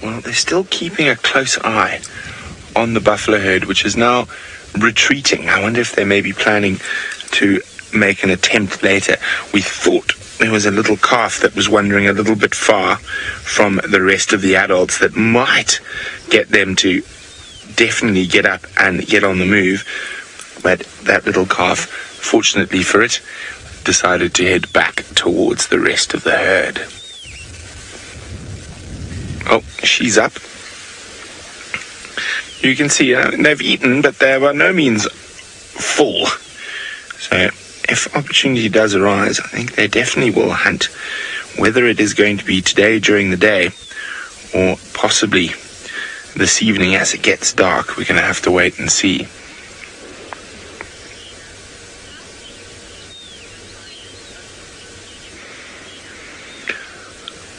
well, they're still keeping a close eye on the buffalo herd, which is now retreating. I wonder if they may be planning to make an attempt later. We thought there was a little calf that was wandering a little bit far from the rest of the adults that might get them to definitely get up and get on the move. But that little calf, fortunately for it, decided to head back towards the rest of the herd. Oh, she's up. You can see they've eaten, but they're by no means full. So if opportunity does arise, I think they definitely will hunt. Whether it is going to be today during the day or possibly this evening as it gets dark, we're going to have to wait and see.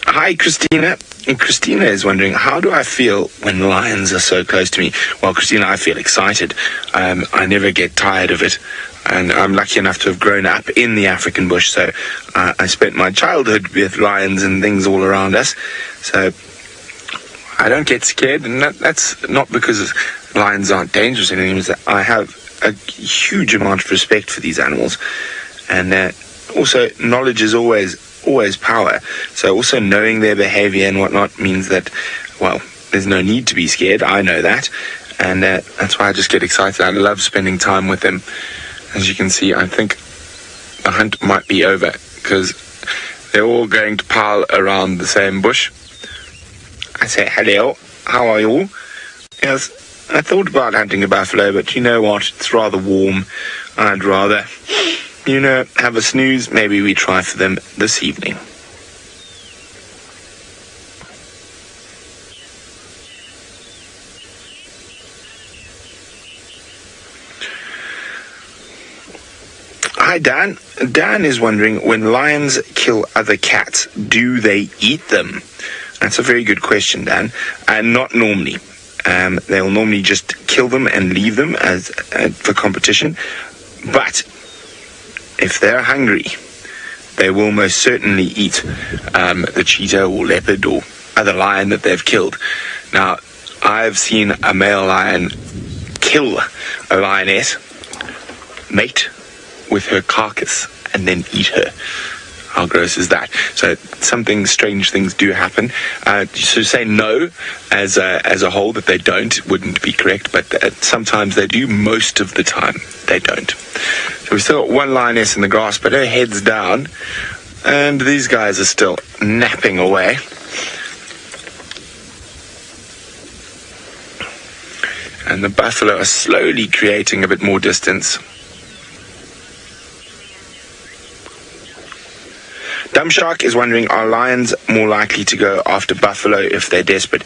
Hi, Christina. And Christina is wondering, how do I feel when lions are so close to me? Well, Christina, I feel excited. I never get tired of it. And I'm lucky enough to have grown up in the African bush. So I spent my childhood with lions and things all around us. So I don't get scared. And that's not because lions aren't dangerous or anything. It's that I have a huge amount of respect for these animals. And also, knowledge is always power. So also knowing their behavior and whatnot means that, well, there's no need to be scared. I know that. And that's why I just get excited. I love spending time with them. As you can see, I think the hunt might be over because they're all going to pile around the same bush. I say, hello, how are you? Yes, I thought about hunting a buffalo, but you know what? It's rather warm. I'd rather, have a snooze. Maybe we try for them this evening. Hi, Dan. Dan is wondering, when lions kill other cats, do they eat them? That's a very good question, Dan. Not normally. They'll normally just kill them and leave them as for competition. But if they're hungry, they will most certainly eat the cheetah or leopard or other lion that they've killed. Now, I've seen a male lion kill a lioness, mate with her carcass, and then eat her. How gross is that? So strange things do happen. So say no as a whole, that they don't, wouldn't be correct, but sometimes they do. Most of the time they don't. So we've still got one lioness in the grass, but her head's down, and these guys are still napping away. And the buffalo are slowly creating a bit more distance. Dumb Shark is wondering, are lions more likely to go after buffalo if they're desperate?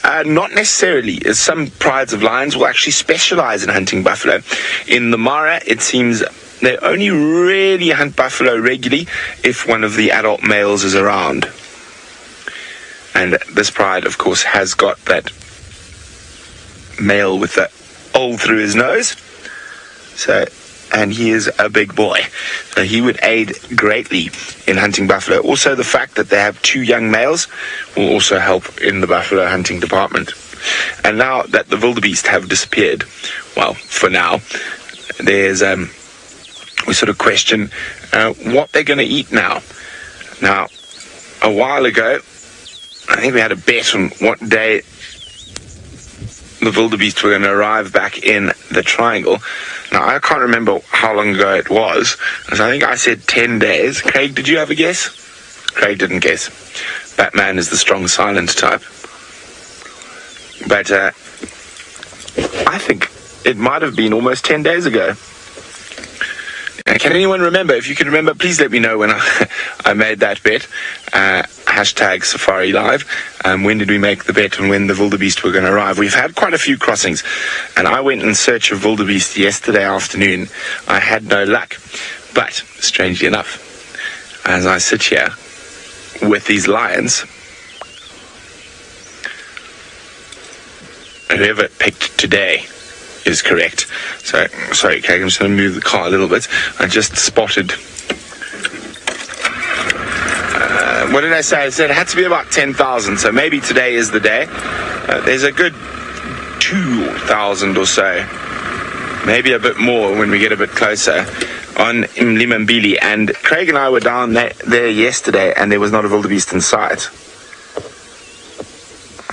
Not necessarily. Some prides of lions will actually specialize in hunting buffalo. In the Mara, it seems they only really hunt buffalo regularly if one of the adult males is around. And this pride, of course, has got that male with the hole through his nose. And he is a big boy. So he would aid greatly in hunting buffalo. Also, the fact that they have two young males will also help in the buffalo hunting department. And now that the wildebeest have disappeared, well, for now, there's we sort of question what they're going to eat now. Now, a while ago, I think we had a bet on what day the wildebeest were going to arrive back in the triangle. Now, I can't remember how long ago it was. So I think I said 10 days. Craig, did you have a guess? Craig didn't guess. Batman is the strong, silent type. But I think it might have been almost 10 days ago. Can anyone remember? If you can remember, please let me know when I made that bet. Hashtag Safari Live. When did we make the bet on when the wildebeest were going to arrive? We've had quite a few crossings, and I went in search of wildebeest yesterday afternoon. I had no luck, but strangely enough, as I sit here with these lions, whoever picked today is correct. So, sorry, Craig, I'm just going to move the car a little bit. I just spotted what did I say? I said it had to be about 10,000, so maybe today is the day. There's a good 2,000 or so, maybe a bit more when we get a bit closer on Mlimambili. And Craig and I were down there yesterday, and there was not a wildebeest in sight.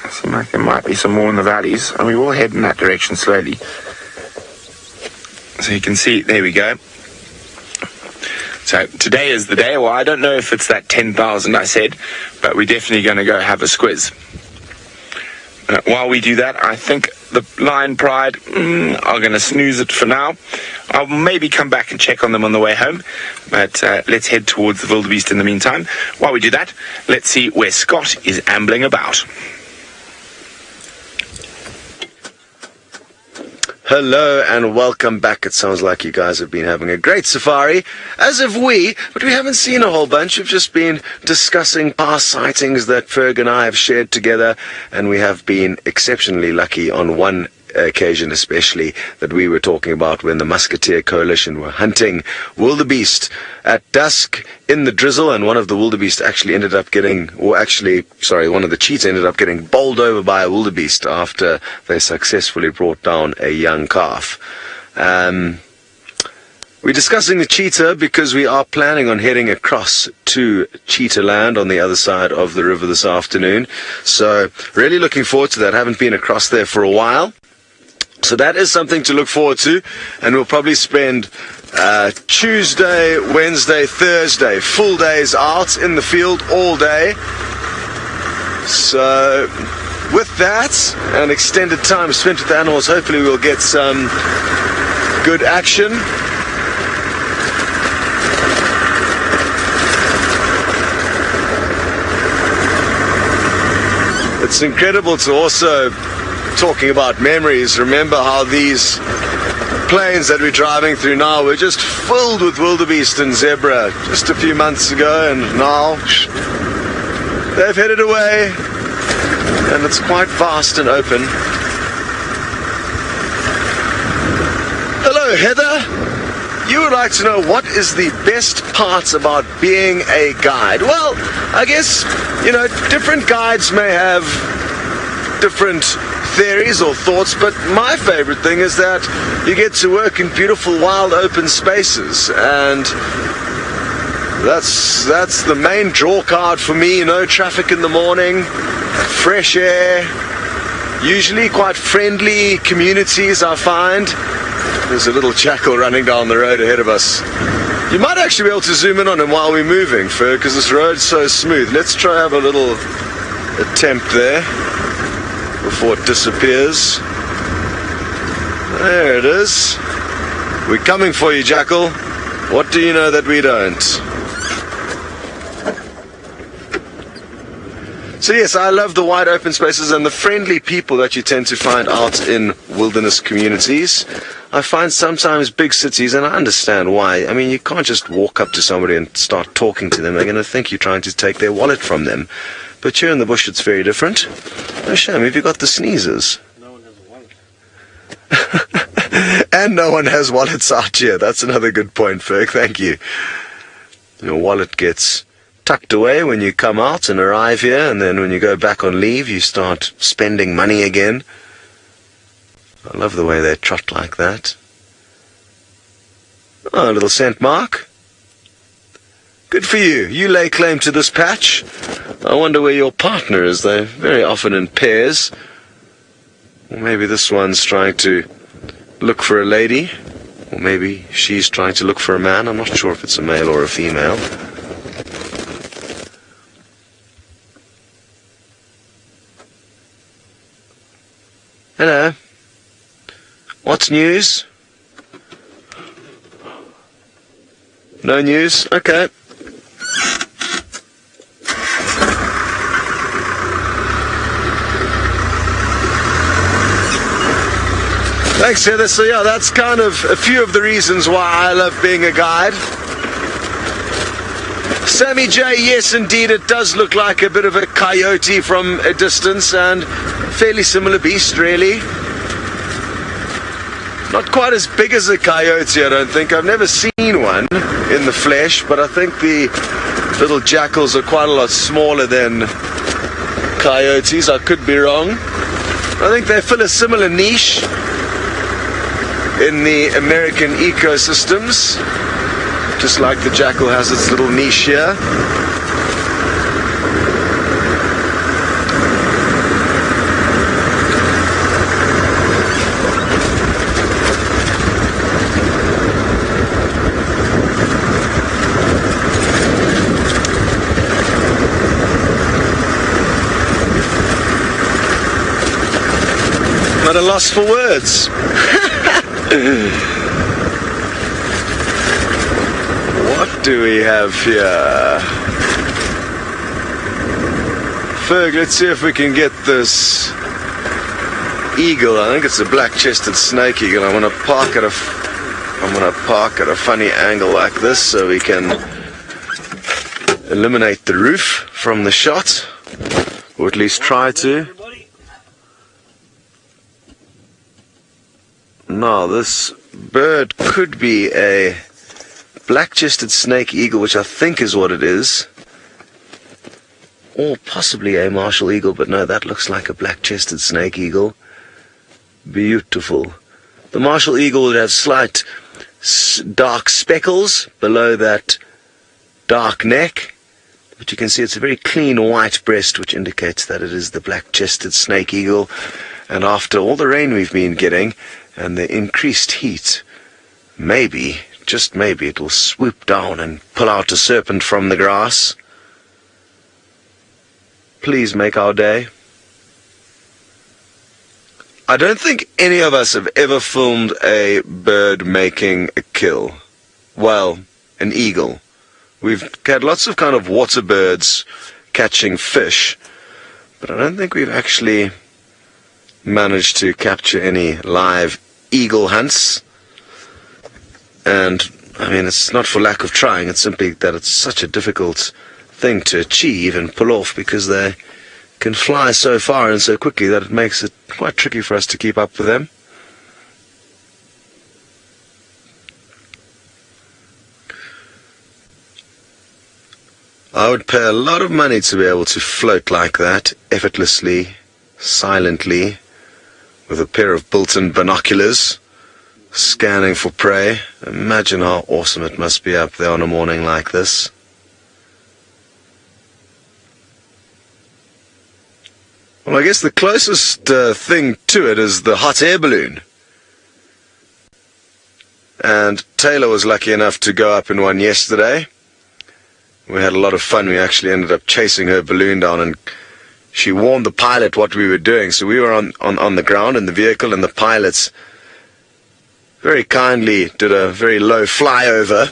It seems like there might be some more in the valleys, and we will head in that direction slowly. So you can see, there we go. So today is the day. Well, I don't know if it's that 10,000 I said, but we're definitely going to go have a squiz. While we do that, I think the Lion Pride are going to snooze it for now. I'll maybe come back and check on them on the way home, but let's head towards the wildebeest in the meantime. While we do that, let's see where Scott is ambling about. Hello and welcome back. It sounds like you guys have been having a great safari, as have we, but we haven't seen a whole bunch. We've just been discussing past sightings that Ferg and I have shared together, and we have been exceptionally lucky on one occasion especially that we were talking about when the Musketeer Coalition were hunting wildebeest at dusk in the drizzle, and one of the wildebeest actually ended up getting, one of the cheetah ended up getting bowled over by a wildebeest after they successfully brought down a young calf. We're discussing the cheetah because we are planning on heading across to Cheetah Land on the other side of the river this afternoon, so really looking forward to that. Haven't been across there for a while. So that is something to look forward to, and we'll probably spend Tuesday, Wednesday, Thursday, full days out in the field all day. So with that and extended time spent with the animals, hopefully we'll get some good action. It's incredible to also, talking about memories, remember how these plains that we're driving through now were just filled with wildebeest and zebra just a few months ago, and now they've headed away and it's quite vast and open. Hello Heather, you would like to know what is the best part about being a guide. Well, I guess, you know, different guides may have different theories or thoughts, but my favorite thing is that you get to work in beautiful wild open spaces, and that's the main draw card for me. No traffic in the morning, fresh air, usually quite friendly communities. I find there's a little jackal running down the road ahead of us. You might actually be able to zoom in on him while we're moving, Fer, because this road's so smooth. Let's try have a little attempt there before it disappears. There it is. We're coming for you, Jackal. What do you know that we don't? So yes, I love the wide open spaces and the friendly people that you tend to find out in wilderness communities. I find sometimes big cities, and I understand why. I mean, you can't just walk up to somebody and start talking to them. They're going to think you're trying to take their wallet from them. But here in the bush it's very different. Oh, shame, have you got the sneezers? No one has a wallet. And no one has wallets out here. That's another good point, Ferg. Thank you. Your wallet gets tucked away when you come out and arrive here, and then when you go back on leave you start spending money again. I love the way they trot like that. Oh, a little scent mark. Good for you. You lay claim to this patch. I wonder where your partner is. They're very often in pairs. Or maybe this one's trying to look for a lady. Or maybe she's trying to look for a man. I'm not sure if it's a male or a female. Hello. What's news? No news? Okay. Thanks, Heather. So yeah, that's kind of a few of the reasons why I love being a guide. Sammy J, yes indeed, it does look like a bit of a coyote from a distance, and fairly similar beast really. Not quite as big as a coyote, I don't think. I've never seen one in the flesh, but I think the Little jackals are quite a lot smaller than coyotes. I could be wrong. I think they fill a similar niche in the American ecosystems, just like the jackal has its little niche here. At a loss for words. What do we have here? Ferg, let's see if we can get this eagle. I think it's a black-chested snake eagle. I'm gonna park at a funny angle like this so we can eliminate the roof from the shot, or at least try to. Now, this bird could be a black-chested snake eagle, which I think is what it is, or possibly a martial eagle, but no, that looks like a black-chested snake eagle. Beautiful. The martial eagle would have slight dark speckles below that dark neck, but you can see it's a very clean white breast, which indicates that it is the black-chested snake eagle. And after all the rain we've been getting and the increased heat, maybe, just maybe, it will swoop down and pull out a serpent from the grass. Please make our day. I don't think any of us have ever filmed a bird making a kill. Well, an eagle. We've had lots of kind of water birds catching fish, but I don't think we've actually managed to capture any live eagle hunts. And I mean, it's not for lack of trying, it's simply that it's such a difficult thing to achieve and pull off, because they can fly so far and so quickly that it makes it quite tricky for us to keep up with them. I would pay a lot of money to be able to float like that, effortlessly, silently, with a pair of built-in binoculars, scanning for prey. Imagine how awesome it must be up there on a morning like this. Well, I guess the closest thing to it is the hot air balloon. And Tayla was lucky enough to go up in one yesterday. We had a lot of fun. We actually ended up chasing her balloon down, and she warned the pilot what we were doing. So we were on the ground in the vehicle, and the pilots very kindly did a very low flyover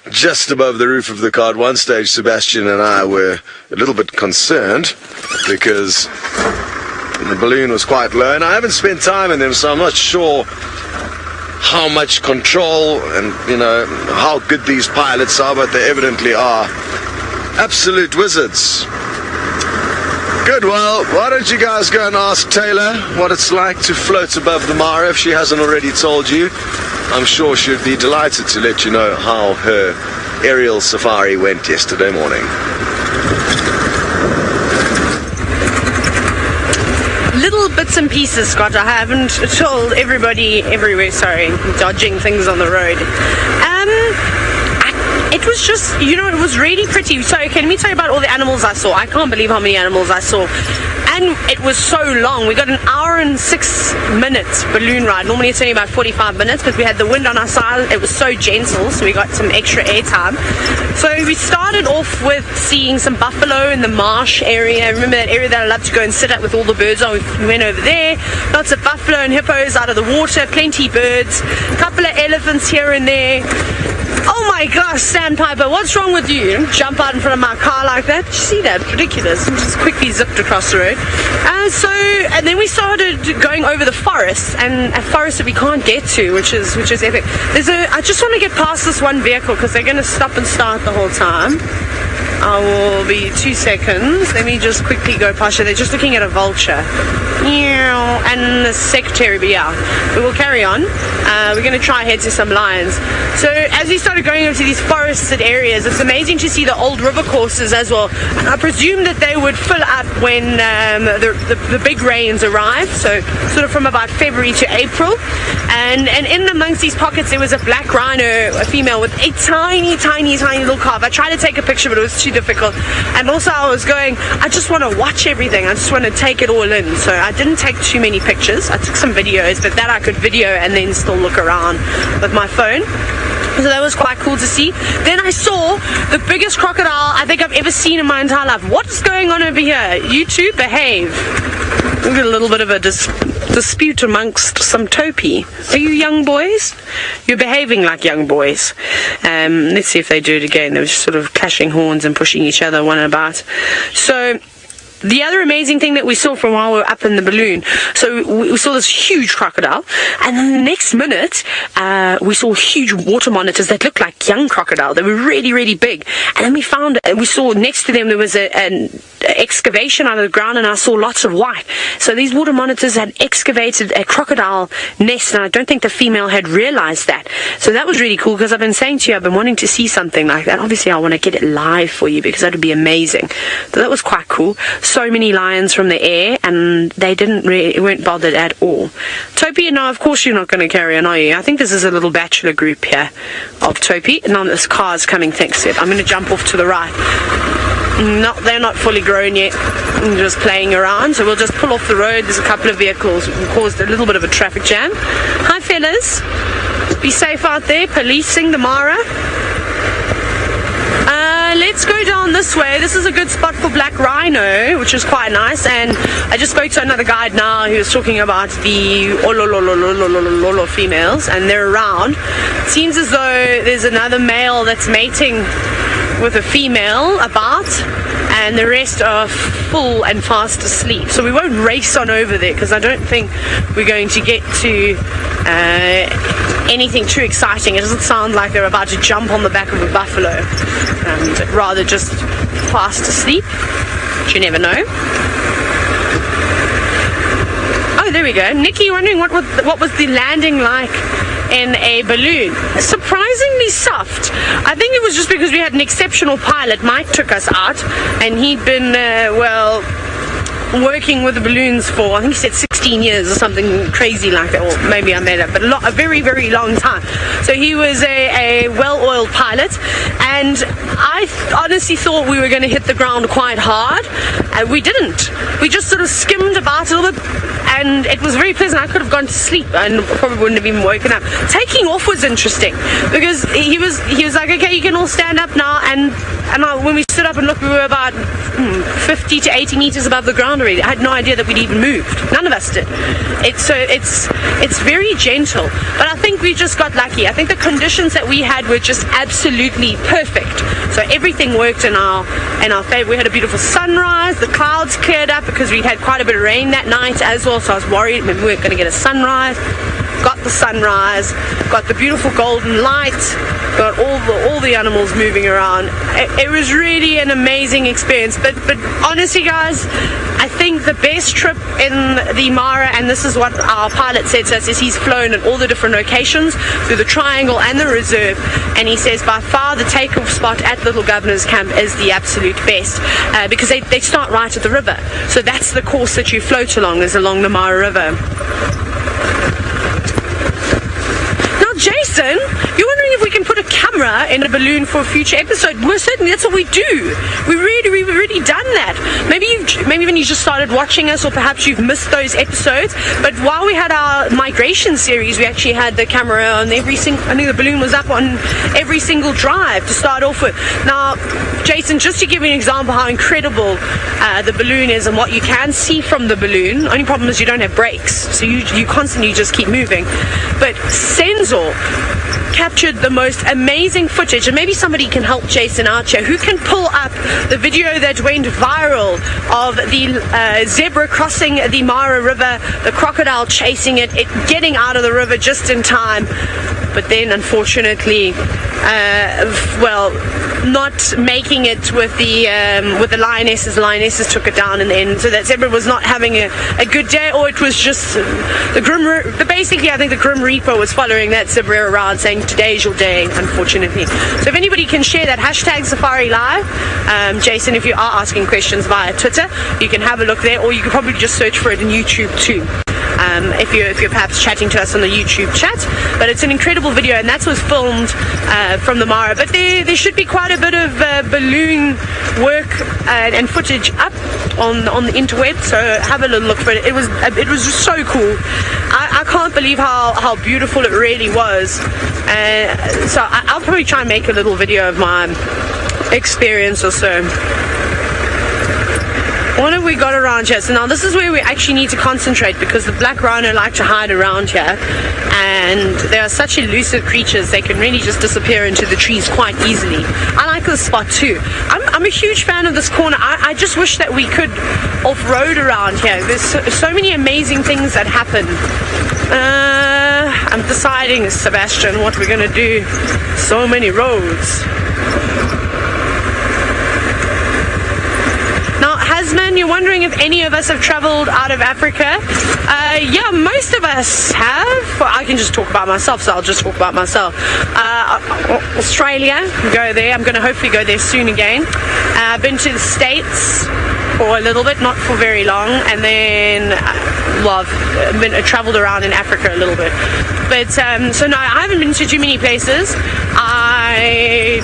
just above the roof of the car. At one stage, Sebastian and I were a little bit concerned because the balloon was quite low, and I haven't spent time in them, so I'm not sure how much control and, you know, how good these pilots are, but they evidently are absolute wizards. Good, well, why don't you guys go and ask Tayla what it's like to float above the Mara if she hasn't already told you. I'm sure she'd be delighted to let you know how her aerial safari went yesterday morning. Little bits and pieces, Scott. I haven't told everybody everywhere, sorry, dodging things on the road. It was just, you know, it was really pretty. So, okay, let me tell you about all the animals I saw. I can't believe how many animals I saw. And it was so long. We got an hour and 6 minutes balloon ride. Normally it's only about 45 minutes because we had the wind on our side. It was so gentle, so we got some extra air time. So we started off with seeing some buffalo in the marsh area. Remember that area that I love to go and sit at with all the birds on? We went over there. Lots of buffalo and hippos out of the water. Plenty birds. A couple of elephants here and there. Oh my gosh, Sandpiper, what's wrong with you? You don't jump out in front of my car like that. Did you see that? Ridiculous. I just quickly zipped across the road. And then we started going over the forest, and a forest that we can't get to, which is epic. I just want to get past this one vehicle because they're going to stop and start the whole time. I will be 2 seconds. Let me just quickly go past you. They're just looking at a vulture. And the secretary, but yeah, we will carry on. We're going to try head to some lions. So as we started going into these forested areas, it's amazing to see the old river courses as well. And I presume that they would fill up when the big rains arrive, so sort of from about February to April. And in amongst these pockets there was a black rhino, a female with a tiny little calf. I tried to take a picture but it was too difficult, and also I was going, I just want to watch everything, I just want to take it all in, so I didn't take too many pictures. I took some videos, but that I could video and then still look around with my phone. So that was quite cool to see. Then I saw the biggest crocodile I think I've ever seen in my entire life. What is going on over here? You two behave. We've got a little bit of a dispute amongst some Topi. Are you young boys? You're behaving like young boys. Let's see if they do it again. They were just sort of clashing horns and pushing each other one about. So the other amazing thing that we saw from while we were up in the balloon, so we saw this huge crocodile, and then the next minute we saw huge water monitors that looked like young crocodile. They were really big, and then we saw next to them there was an excavation out of the ground, and I saw lots of white. So these water monitors had excavated a crocodile nest, and I don't think the female had realized that. So that was really cool, because I've been saying to you, I've been wanting to see something like that. Obviously I want to get it live for you, because that would be amazing. So that was quite cool. So many lions from the air, and they weren't bothered at all. Topi, no, of course you're not going to carry on, are you? I think this is a little bachelor group here of Topi. Now this car's coming, thanks to it. I'm going to jump off to the right. No, they're not fully grown yet. I'm just playing around, so we'll just pull off the road. There's a couple of vehicles who caused a little bit of a traffic jam. Hi fellas, be safe out there, policing the Mara. Let's go down this way. This is a good spot for black rhino, which is quite nice. And I just spoke to another guide now who was talking about the ololololololololo females, and they're around. It seems as though there's another male that's mating with a female about, and the rest are full and fast asleep. So we won't race on over there, because I don't think we're going to get to anything too exciting. It doesn't sound like they're about to jump on the back of a buffalo, and rather just fast asleep, but you never know. Oh, there we go. Nikki, wondering what was the landing like in a balloon? Surprisingly soft. I think it was just because we had an exceptional pilot. Mike took us out, and he'd been working with the balloons for, I think he said 16 years or something crazy like that, or maybe I made it, but a very long time. So he was a well-oiled pilot, and I honestly thought we were going to hit the ground quite hard, and we didn't. We just sort of skimmed about a little bit, and it was very pleasant. I could have gone to sleep and probably wouldn't have even woken up. Taking off was interesting, because he was like, okay, you can all stand up now, and when we stood up and looked, we were about 50 to 80 meters above the ground already. I had no idea that we'd even moved. None of us did. It's very gentle, but I think we just got lucky. I think the conditions that we had were just absolutely perfect. So everything worked in our favor. We had a beautiful sunrise. The clouds cleared up because we'd had quite a bit of rain that night as well. So I was worried maybe we weren't going to get a sunrise. Got the sunrise, got the beautiful golden light, got all the animals moving around. It was really an amazing experience. But honestly, guys, I think the best trip in the Mara, and this is what our pilot said to us, is he's flown at all the different locations through the Triangle and the Reserve, and he says by far the takeoff spot at Little Governor's Camp is the absolute best, because they start right at the river. So that's the course that you float along, is along the Mara River. Jason, you're wondering if we can put a camera in a balloon for a future episode. Well, certainly, that's what we do. We've already done that. Maybe when you just started watching us, or perhaps you've missed those episodes. But while we had our migration series, we actually had the camera on every single. I think the balloon was up on every single drive to start off with. Now, Jason, just to give you an example how incredible the balloon is and what you can see from the balloon. Only problem is you don't have brakes, so you constantly just keep moving. But Sensor captured the most amazing footage, and maybe somebody can help Jason out here, who can pull up the video that went viral of the zebra crossing the Mara River, the crocodile chasing it, getting out of the river just in time. but then unfortunately, well, not making it with the lionesses. The lionesses took it down in the end, so that zebra was not having a good day, or it was just basically I think the Grim Reaper was following that zebra around saying today's your day, unfortunately. So if anybody can share that hashtag Safari Live, Jason, if you are asking questions via Twitter, you can have a look there, or you can probably just search for it in YouTube too. If you're perhaps chatting to us on the YouTube chat. But it's an incredible video, and that was filmed from the Mara. But there should be quite a bit of balloon work and footage up on the interweb, so have a little look for it. It was just so cool. I can't believe how beautiful it really was. So I'll probably try and make a little video of my experience or so. What have we got around here? So now this is where we actually need to concentrate, because the black rhino like to hide around here, and they are such elusive creatures. They can really just disappear into the trees quite easily. I like this spot too. I'm a huge fan of this corner. I just wish that we could off-road around here. There's so many amazing things that happen. I'm deciding, Sebastian, what we're going to do. So many roads. Hasman, you're wondering if any of us have traveled out of Africa. Yeah, most of us have. Well, I can just talk about myself, so I'll just talk about myself. Australia, go there. I'm going to hopefully go there soon again. I've been to the States for a little bit, not for very long, and then I've traveled around in Africa a little bit. But so no, I haven't been to too many places. I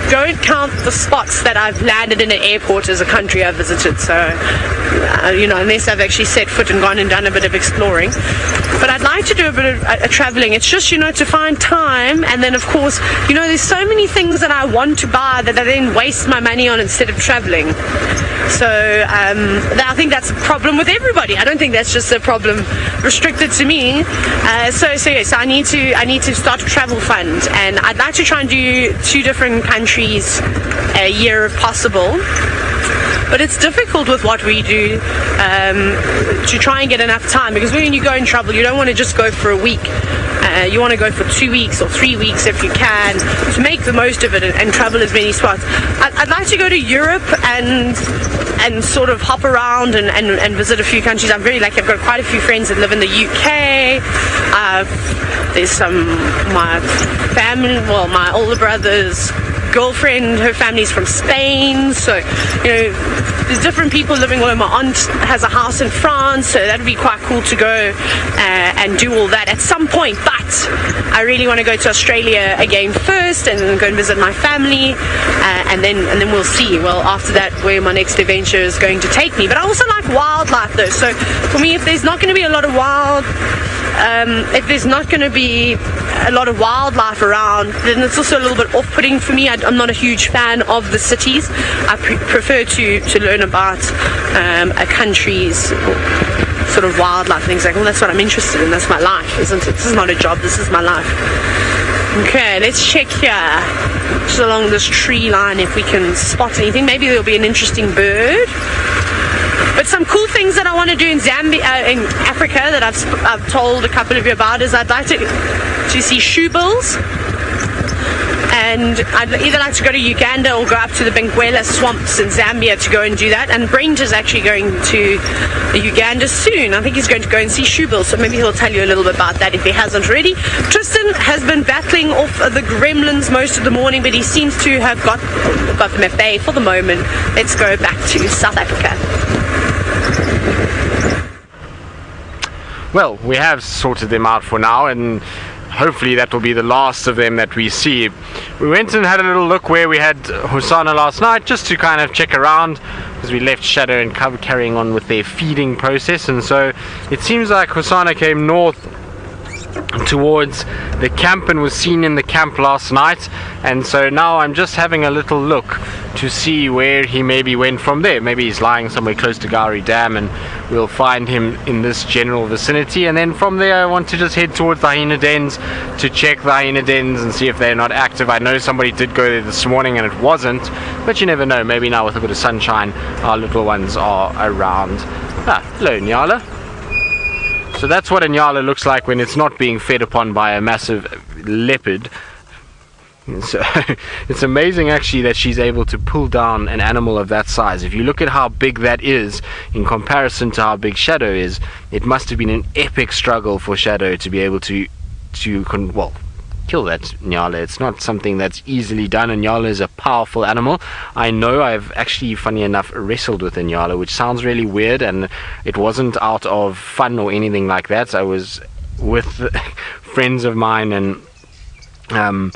don't count the spots that I've landed in an airport as a country I've visited, so unless I've actually set foot and gone and done a bit of exploring. But I'd like to do a bit of traveling. It's just to find time, and then of course there's so many things that I want to buy that I then waste my money on instead of traveling. So I think that's a problem with everybody. I don't think that's just a problem restricted to me. So I need to start a travel fund, and I'd like to try and do 2 different countries a year if possible. But it's difficult with what we do to try and get enough time, because when you go and travel, you don't want to just go for a week. You want to go for 2 weeks or 3 weeks if you can, to make the most of it and travel as many spots. I'd like to go to Europe and sort of hop around and visit a few countries. I'm very lucky. I've got quite a few friends that live in the UK. There's my family, well, my older brother's girlfriend, her family's from Spain, so there's different people living. Well, my aunt has a house in France, so that'd be quite cool to go and do all that at some point. But I really want to go to Australia again first, and then go and visit my family, and then we'll see. Well, after that, where my next adventure is going to take me. But I also like wildlife, though. So for me, if there's not going to be a lot of wildlife around, then it's also a little bit off-putting for me. I'm not a huge fan of the cities. I prefer to learn about a country's sort of wildlife, things like, well, that's what I'm interested in. That's my life, isn't it? This is not a job, this is my life. Okay, let's check here, just along this tree line, if we can spot anything. Maybe there'll be an interesting bird. But some cool things that I want to do in in Africa that I've told a couple of you about is I'd like to see shoebills, and I'd either like to go to Uganda or go up to the Benguela swamps in Zambia to go and do that. And Brent is actually going to Uganda soon. I think he's going to go and see shoebills, so maybe he'll tell you a little bit about that if he hasn't already. Tristan has been battling off the gremlins most of the morning, but he seems to have got them at bay for the moment. Let's go back to South Africa. Well, we have sorted them out for now, and hopefully that will be the last of them that we see. We went and had a little look where we had Hosanna last night, just to kind of check around, because we left Shadow and Cover carrying on with their feeding process. And so it seems like Hosanna came north towards the camp and was seen in the camp last night, and so now I'm just having a little look to see where he maybe went from there. Maybe he's lying somewhere close to Gowrie Dam, and we'll find him in this general vicinity, and then from there I want to just head towards the hyena dens to check the hyena dens and see if they're not active. I know somebody did go there this morning and it wasn't, but you never know. Maybe now with a bit of sunshine our little ones are around. Hello Nyala. So that's what a Nyala looks like when it's not being fed upon by a massive leopard. So it's amazing actually that she's able to pull down an animal of that size. If you look at how big that is in comparison to how big Shadow is, it must have been an epic struggle for Shadow to be able to kill that Nyala. It's not something that's easily done, and Nyala is a powerful animal. I know I've actually, funny enough, wrestled with a Nyala, which sounds really weird, and it wasn't out of fun or anything like that. I was with friends of mine, and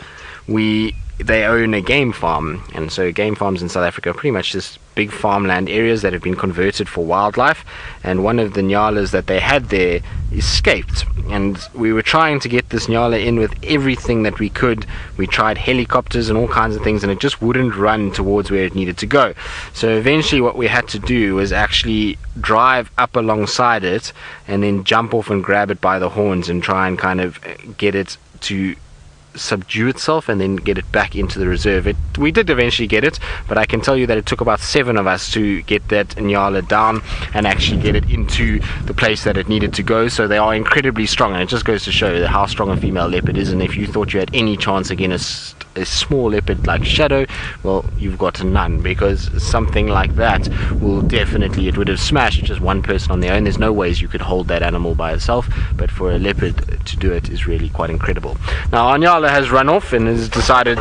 they own a game farm, and so game farms in South Africa are pretty much just big farmland areas that have been converted for wildlife, and one of the Nyalas that they had there escaped, and we were trying to get this Nyala in with everything that we could. We tried helicopters and all kinds of things, and it just wouldn't run towards where it needed to go. So eventually what we had to do was actually drive up alongside it and then jump off and grab it by the horns and try and kind of get it to subdue itself and then get it back into the reserve. We did eventually get it, but I can tell you that it took about 7 of us to get that Nyala down and actually get it into the place that it needed to go. So they are incredibly strong, and it just goes to show how strong a female leopard is. And if you thought you had any chance against a small leopard like Shadow, well, you've got none, because something like that will definitely, it would have smashed just one person on their own. There's no ways you could hold that animal by itself, but for a leopard to do it is really quite incredible. Now our Nyala has run off and has decided,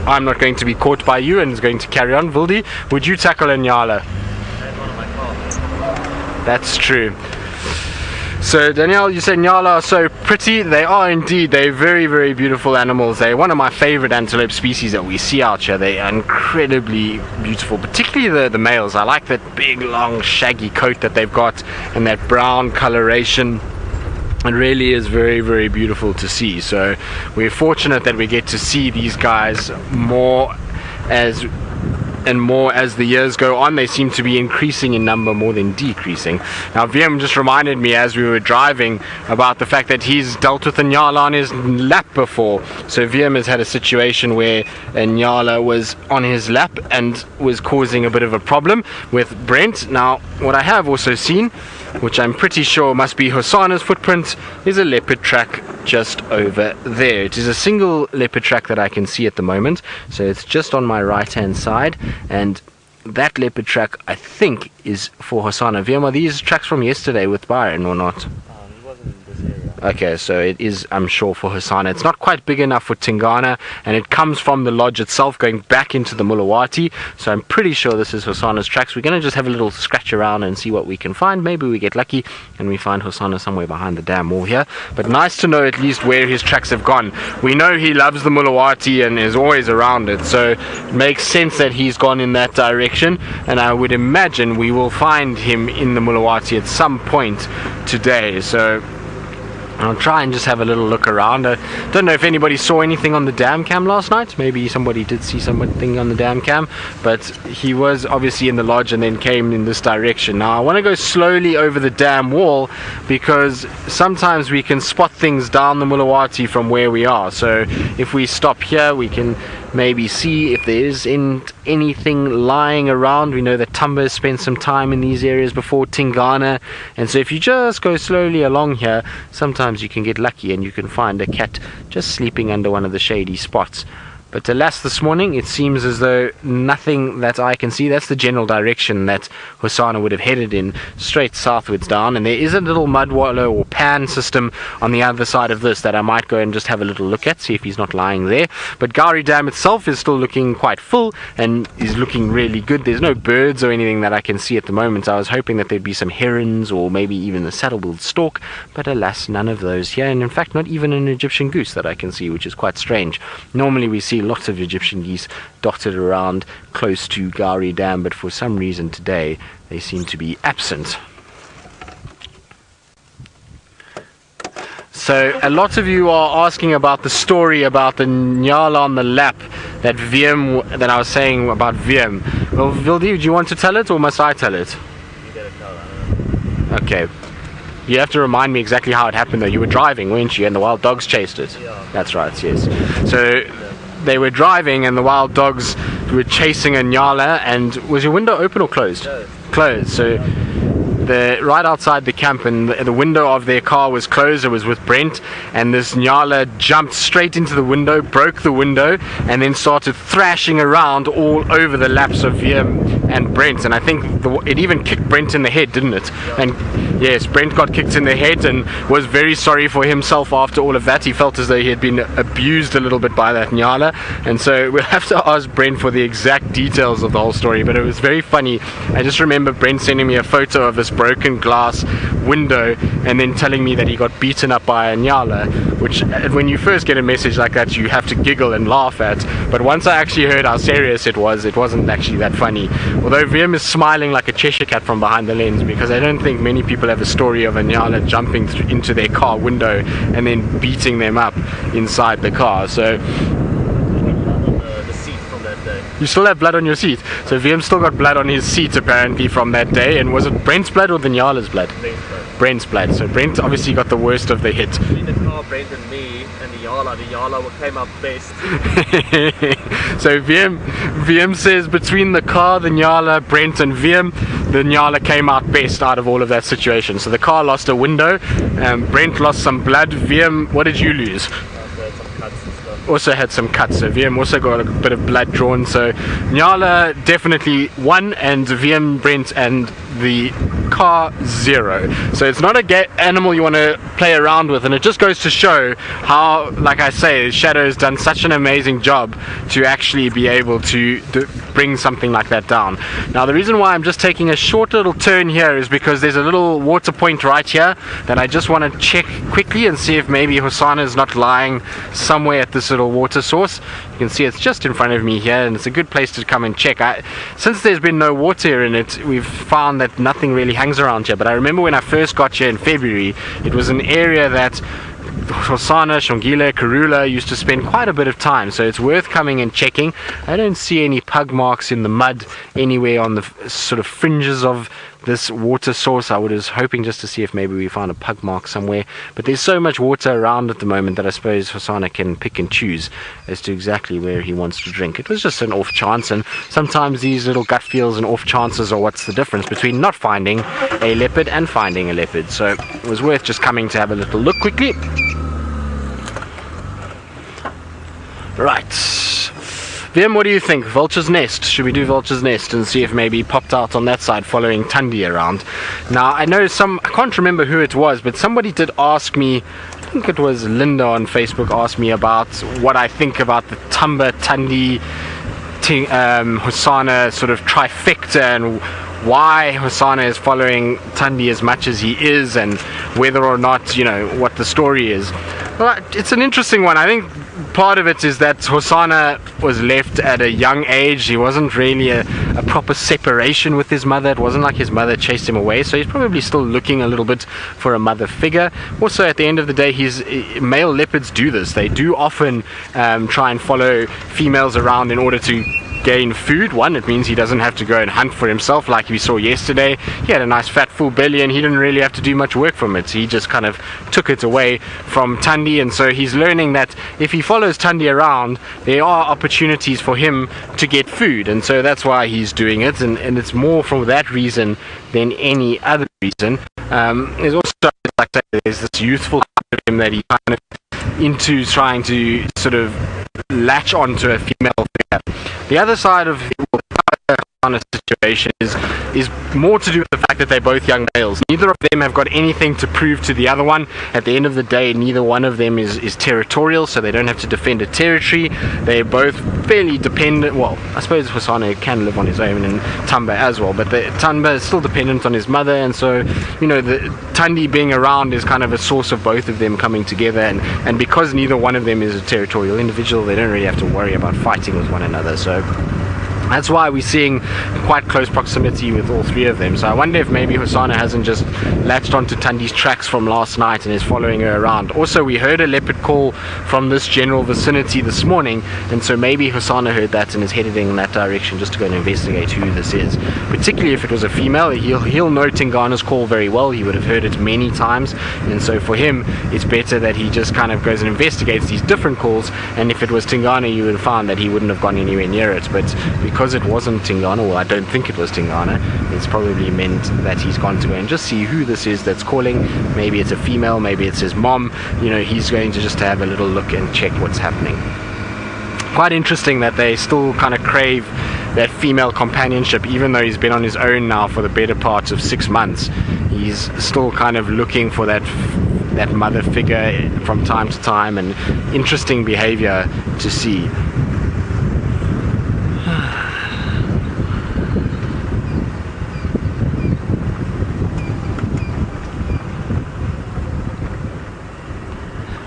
I'm not going to be caught by you, and is going to carry on. Vildi, would you tackle a Nyala? That's true. So Danielle, you said Nyala are so pretty. They are indeed. They're very, very beautiful animals. They're one of my favorite antelope species that we see out here. They are incredibly beautiful, particularly the males. I like that big, long, shaggy coat that they've got and that brown coloration. It really is very, very beautiful to see. So we're fortunate that we get to see these guys more as the years go on. They seem to be increasing in number more than decreasing. Now VM just reminded me as we were driving about the fact that he's dealt with a Nyala on his lap before. So VM has had a situation where a Nyala was on his lap and was causing a bit of a problem with Brent. Now what I have also seen, which I'm pretty sure must be Hosana's footprint, is a leopard track just over there. It is a single leopard track that I can see at the moment, so it's just on my right hand side, and that leopard track I think is for Hosana. VM, are these tracks from yesterday with Byron or not? Okay, so it is, I'm sure, for Hosana. It's not quite big enough for Tingana, and it comes from the lodge itself going back into the Mulawati, so I'm pretty sure this is Hosana's tracks. We're going to just have a little scratch around and see what we can find. Maybe we get lucky and we find Hosana somewhere behind the dam wall here, but nice to know at least where his tracks have gone. We know he loves the Mulawati and is always around it, so it makes sense that he's gone in that direction, and I would imagine we will find him in the Mulawati at some point today. So I'll try and just have a little look around. I don't know if anybody saw anything on the dam cam last night. Maybe somebody did see something on the dam cam, but he was obviously in the lodge and then came in this direction. Now I want to go slowly over the dam wall, because sometimes we can spot things down the Mulawati from where we are. So if we stop here, we can maybe see if there isn't anything lying around. We know that Tumba spent some time in these areas before Tingana, and so if you just go slowly along here, sometimes you can get lucky and you can find a cat just sleeping under one of the shady spots. But alas, this morning it seems as though nothing that I can see. That's the general direction that Hosana would have headed in, straight southwards down. And there is a little mud wallow or pan system on the other side of this that I might go and just have a little look at, see if he's not lying there. But Gari Dam itself is still looking quite full and is looking really good. There's no birds or anything that I can see at the moment. I was hoping that there'd be some herons or maybe even the saddle-billed stork, but alas, none of those here. And in fact, not even an Egyptian goose that I can see, which is quite strange. Normally we see lots of Egyptian geese dotted around close to Gari Dam, but for some reason today they seem to be absent. So a lot of you are asking about the story about the Nyala on the lap that I was saying about VM. Well, Vildi, do you want to tell it or must I tell it? You gotta tell it. Okay. You have to remind me exactly how it happened though. You were driving, weren't you? And the wild dogs chased it. Yeah. That's right, yes. So they were driving and the wild dogs were chasing a Nyala, and was your window open or closed? Closed. Closed. So right outside the camp, and the window of their car was closed. It was with Brent, and this Nyala jumped straight into the window, broke the window, and then started thrashing around all over the laps of VM and Brent. And I think it even kicked Brent in the head, didn't it? And yes, Brent got kicked in the head and was very sorry for himself after all of that. He felt as though he had been abused a little bit by that Nyala, and so we'll have to ask Brent for the exact details of the whole story. But it was very funny. I just remember Brent sending me a photo of this broken glass window and then telling me that he got beaten up by a Nyala, which when you first get a message like that you have to giggle and laugh at, but once I actually heard how serious it wasn't actually that funny. Although VM is smiling like a Cheshire cat from behind the lens, because I don't think many people have a story of a Nyala jumping into their car window and then beating them up inside the car. So you still have blood on your seat. So VM still got blood on his seat apparently from that day. And was it Brent's blood or the Nyala's blood? Brent's blood. So Brent obviously got the worst of the hit. Between the car, Brent and me, and the Nyala came up best. So VM says between the car, the Nyala, Brent and VM, the Nyala came out best out of all of that situation. So the car lost a window, Brent lost some blood. VM, what did you lose? Also had some cuts, so VM also got a bit of blood drawn. So Nyala definitely won, and VM, Brent and the car 0. So it's not a animal you want to play around with, and it just goes to show how, like I say, Shadow's done such an amazing job to actually be able to bring something like that down. Now the reason why I'm just taking a short little turn here is because there's a little water point right here that I just want to check quickly and see if maybe Hosanna is not lying somewhere at this little water source. You can see it's just in front of me here, and it's a good place to come and check. Since there's been no water in it, we've found that nothing really hangs around here. But I remember when I first got here in February, it was an area that Hosanna, Shongile, Karula used to spend quite a bit of time, so it's worth coming and checking. I don't see any pug marks in the mud anywhere on the sort of fringes of this water source. I was hoping just to see if maybe we found a pug mark somewhere, but there's so much water around at the moment that I suppose Hosanna can pick and choose as to exactly where he wants to drink. It was just an off chance, and sometimes these little gut feels and off chances are what's the difference between not finding a leopard and finding a leopard. So it was worth just coming to have a little look quickly. Right, VM, what do you think? Vulture's Nest? Should we do Vulture's Nest and see if maybe he popped out on that side following Tundi around? Now, I know I can't remember who it was, but somebody did ask me, I think it was Linda on Facebook, asked me about what I think about the Tumba, Tundi, Hosanna sort of trifecta, and why Hosanna is following Tundi as much as he is, and whether or not, you know, what the story is. Well, it's an interesting one. I think part of it is that Hosanna was left at a young age. He wasn't really a proper separation with his mother. It wasn't like his mother chased him away, so he's probably still looking a little bit for a mother figure. Also, at the end of the day, male leopards do this. They do often try and follow females around in order to gain food. One, it means he doesn't have to go and hunt for himself like we saw yesterday. He had a nice fat full belly and he didn't really have to do much work from it. He just kind of took it away from Tundi, and so he's learning that if he follows Tundi around, there are opportunities for him to get food, and so that's why he's doing it, and it's more for that reason than any other reason. There's also, like I say, there's this youthful part of him that he kind of into trying to sort of latch onto a female figure. The other side of the situation is more to do with the fact that they're both young males. Neither of them have got anything to prove to the other one. At the end of the day, neither one of them is territorial, so they don't have to defend a territory. They're both fairly dependent. Well, I suppose Hosanna can live on his own, and Tumba as well, but Tumba is still dependent on his mother, and so, you know, the Tundi being around is kind of a source of both of them coming together, and because neither one of them is a territorial individual, they don't really have to worry about fighting with one another. So that's why we're seeing quite close proximity with all three of them. So I wonder if maybe Hosanna hasn't just latched onto Tundi's tracks from last night and is following her around. Also, we heard a leopard call from this general vicinity this morning, and so maybe Hosanna heard that and is heading in that direction just to go and investigate who this is. Particularly if it was a female, he'll know Tingana's call very well. He would have heard it many times, and so for him it's better that he just kind of goes and investigates these different calls, and if it was Tingana, you would have found that he wouldn't have gone anywhere near it. But because because it wasn't Tingana, or I don't think it was Tingana, it's probably meant that he's gone to go and just see who this is that's calling. Maybe it's a female, maybe it's his mom. You know, he's going to just have a little look and check what's happening. Quite interesting that they still kind of crave that female companionship, even though he's been on his own now for the better part of 6 months. He's still kind of looking for that mother figure from time to time, and interesting behavior to see.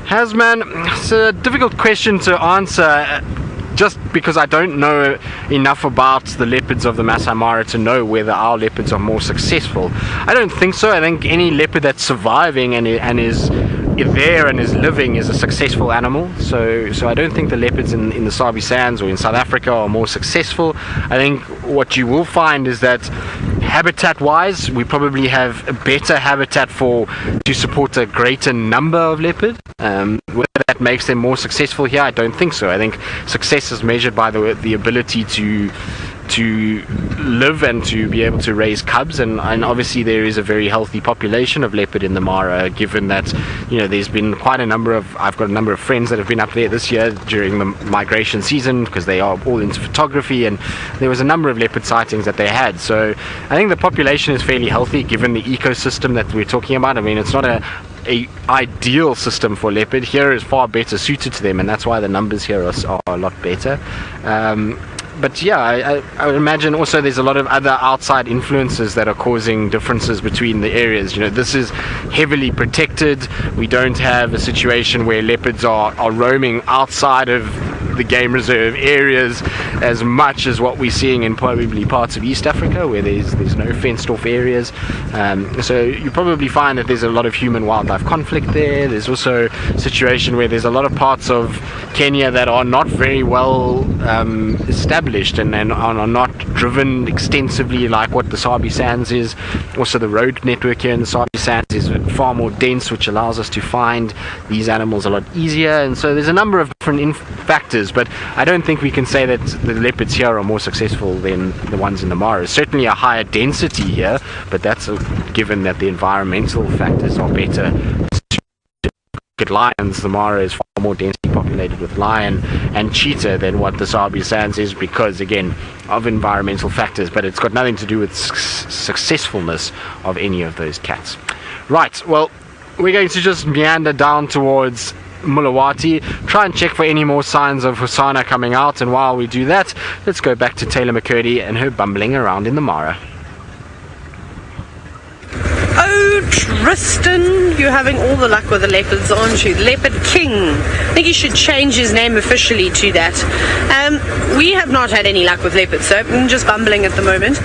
Hasman, it's a difficult question to answer, just because I don't know enough about the leopards of the Masai Mara to know whether our leopards are more successful. I don't think so. I think any leopard that's surviving and is there and is living is a successful animal. So I don't think the leopards in the Sabi Sands or in South Africa are more successful. I think what you will find is that habitat wise, we probably have a better habitat to support a greater number of leopard. Whether that makes them more successful here, I don't think so. I think success is measured by the ability to live and to be able to raise cubs, and obviously there is a very healthy population of leopard in the Mara, given that, you know, there's been quite a number of, I've got a number of friends that have been up there this year during the migration season, because they are all into photography, and there was a number of leopard sightings that they had. So I think the population is fairly healthy given the ecosystem that we're talking about. I mean, it's not a ideal system for leopard. Here is far better suited to them, and that's why the numbers here are a lot better. But yeah, I would imagine also there's a lot of other outside influences that are causing differences between the areas. You know, this is heavily protected. We don't have a situation where leopards are roaming outside of the game reserve areas as much as what we're seeing in probably parts of East Africa, where there's no fenced off areas. So you probably find that there's a lot of human wildlife conflict there. There's also a situation where there's a lot of parts of Kenya that are not very well established and are not driven extensively like what the Sabi Sands is. Also the road network here in the Sabi Sands is far more dense, which allows us to find these animals a lot easier. And so there's a number of different factors, but I don't think we can say that the leopards here are more successful than the ones in the Mara. Certainly a higher density here, but that's given that the environmental factors are better. At lions, the Mara is far more densely populated with lion and cheetah than what the Sabi Sands is, because again of environmental factors, but it's got nothing to do with successfulness of any of those cats. Right, well, we're going to just meander down towards Mulawati, try and check for any more signs of Hosanna coming out, and while we do that, let's go back to Tayla McCurdy and her bumbling around in the Mara. Oh, Tristan, you're having all the luck with the leopards, aren't you? The Leopard King. I think you should change his name officially to that. We have not had any luck with leopards, so I'm just bumbling at the moment.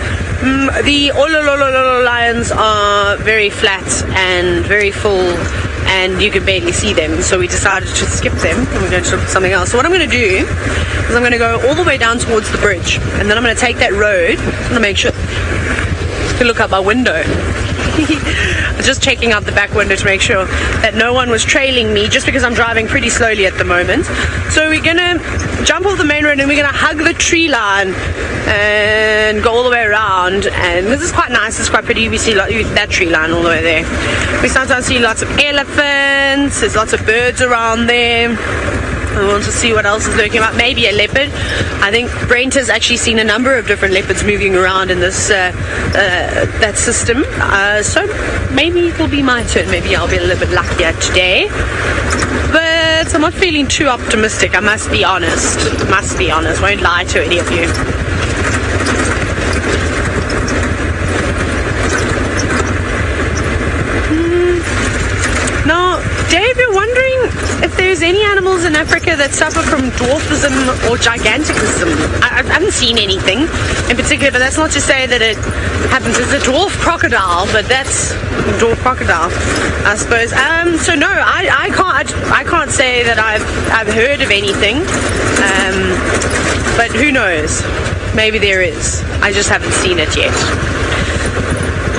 The Ololololo lions are very flat and very full, and you can barely see them, so we decided to skip them and we're going to look for something else. So what I'm going to do is I'm going to go all the way down towards the bridge, and then I'm going to take that road. I'm going to make sure to look out my window. Just checking out the back window to make sure that no one was trailing me, just because I'm driving pretty slowly at the moment. So we're gonna jump off the main road and we're gonna hug the tree line and go all the way around, and this is quite nice. It's quite pretty. We see that tree line all the way there. We sometimes see lots of elephants. There's lots of birds around there. I want to see what else is lurking about. Maybe a leopard. I think Brent has actually seen a number of different leopards moving around in this that system. So maybe it will be my turn. Maybe I'll be a little bit luckier today. But I'm not feeling too optimistic. I must be honest. Won't lie to any of you. Now, Dave, you're wondering if there's any animals in Africa that suffer from dwarfism or giganticism. I haven't seen anything in particular, but that's not to say that it happens. It's a dwarf crocodile, but that's a dwarf crocodile, I suppose. So no, I can't say that I've heard of anything, but who knows? Maybe there is. I just haven't seen it yet.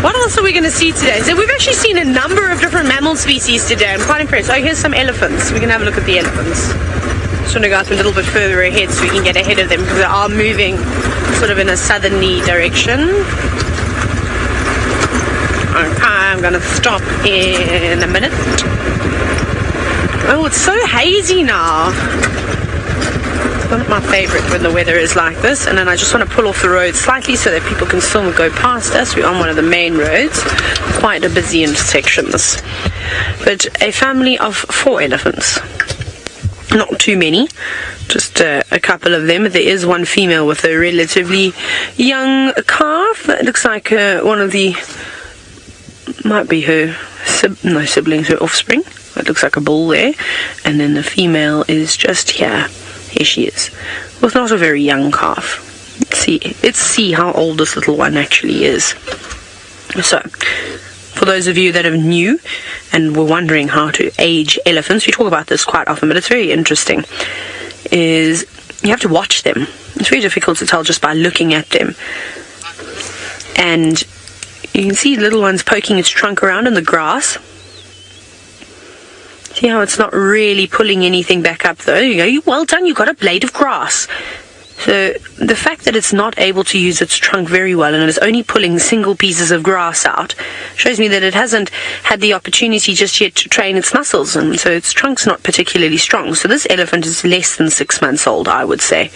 What else are we going to see today? So we've actually seen a number of different mammal species today. I'm quite impressed. Oh, here's some elephants. We can have a look at the elephants. Just want to go up a little bit further ahead so we can get ahead of them, because they are moving sort of in a southerly direction. Okay, I'm going to stop in a minute. Oh, it's so hazy now. It's not my favorite when the weather is like this. And then I just want to pull off the road slightly so that people can still go past us. We're on one of the main roads. Quite a busy intersection, this. But a family of 4 elephants. Not too many, just a couple of them. There is one female with a relatively young calf. It looks like one of the, might be her siblings, her offspring. It looks like a bull there. And then the female is just here. Here she is, with not a very young calf. Let's see how old this little one actually is. So, for those of you that are new and were wondering how to age elephants, we talk about this quite often, but it's very interesting, is you have to watch them. It's very difficult to tell just by looking at them. And you can see the little one's poking its trunk around in the grass. See how it's not really pulling anything back up though? You go, well done, you got a blade of grass. So the fact that it's not able to use its trunk very well and it is only pulling single pieces of grass out shows me that it hasn't had the opportunity just yet to train its muscles, and so its trunk's not particularly strong. So this elephant is less than 6 months old, I would say.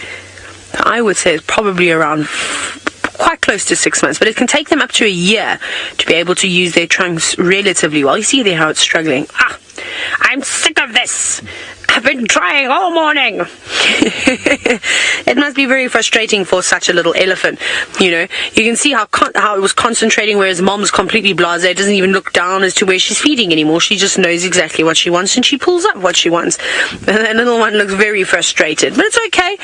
I would say it's probably around quite close to 6 months, but it can take them up to a year to be able to use their trunks relatively well. You see there how it's struggling. I'm sick of this. I've been trying all morning. It must be very frustrating for such a little elephant. You know, you can see how it was concentrating, whereas mom's completely blasé. Doesn't even look down as to where she's feeding anymore. She just knows exactly what she wants, and she pulls up what she wants. And that little one looks very frustrated, but it's okay.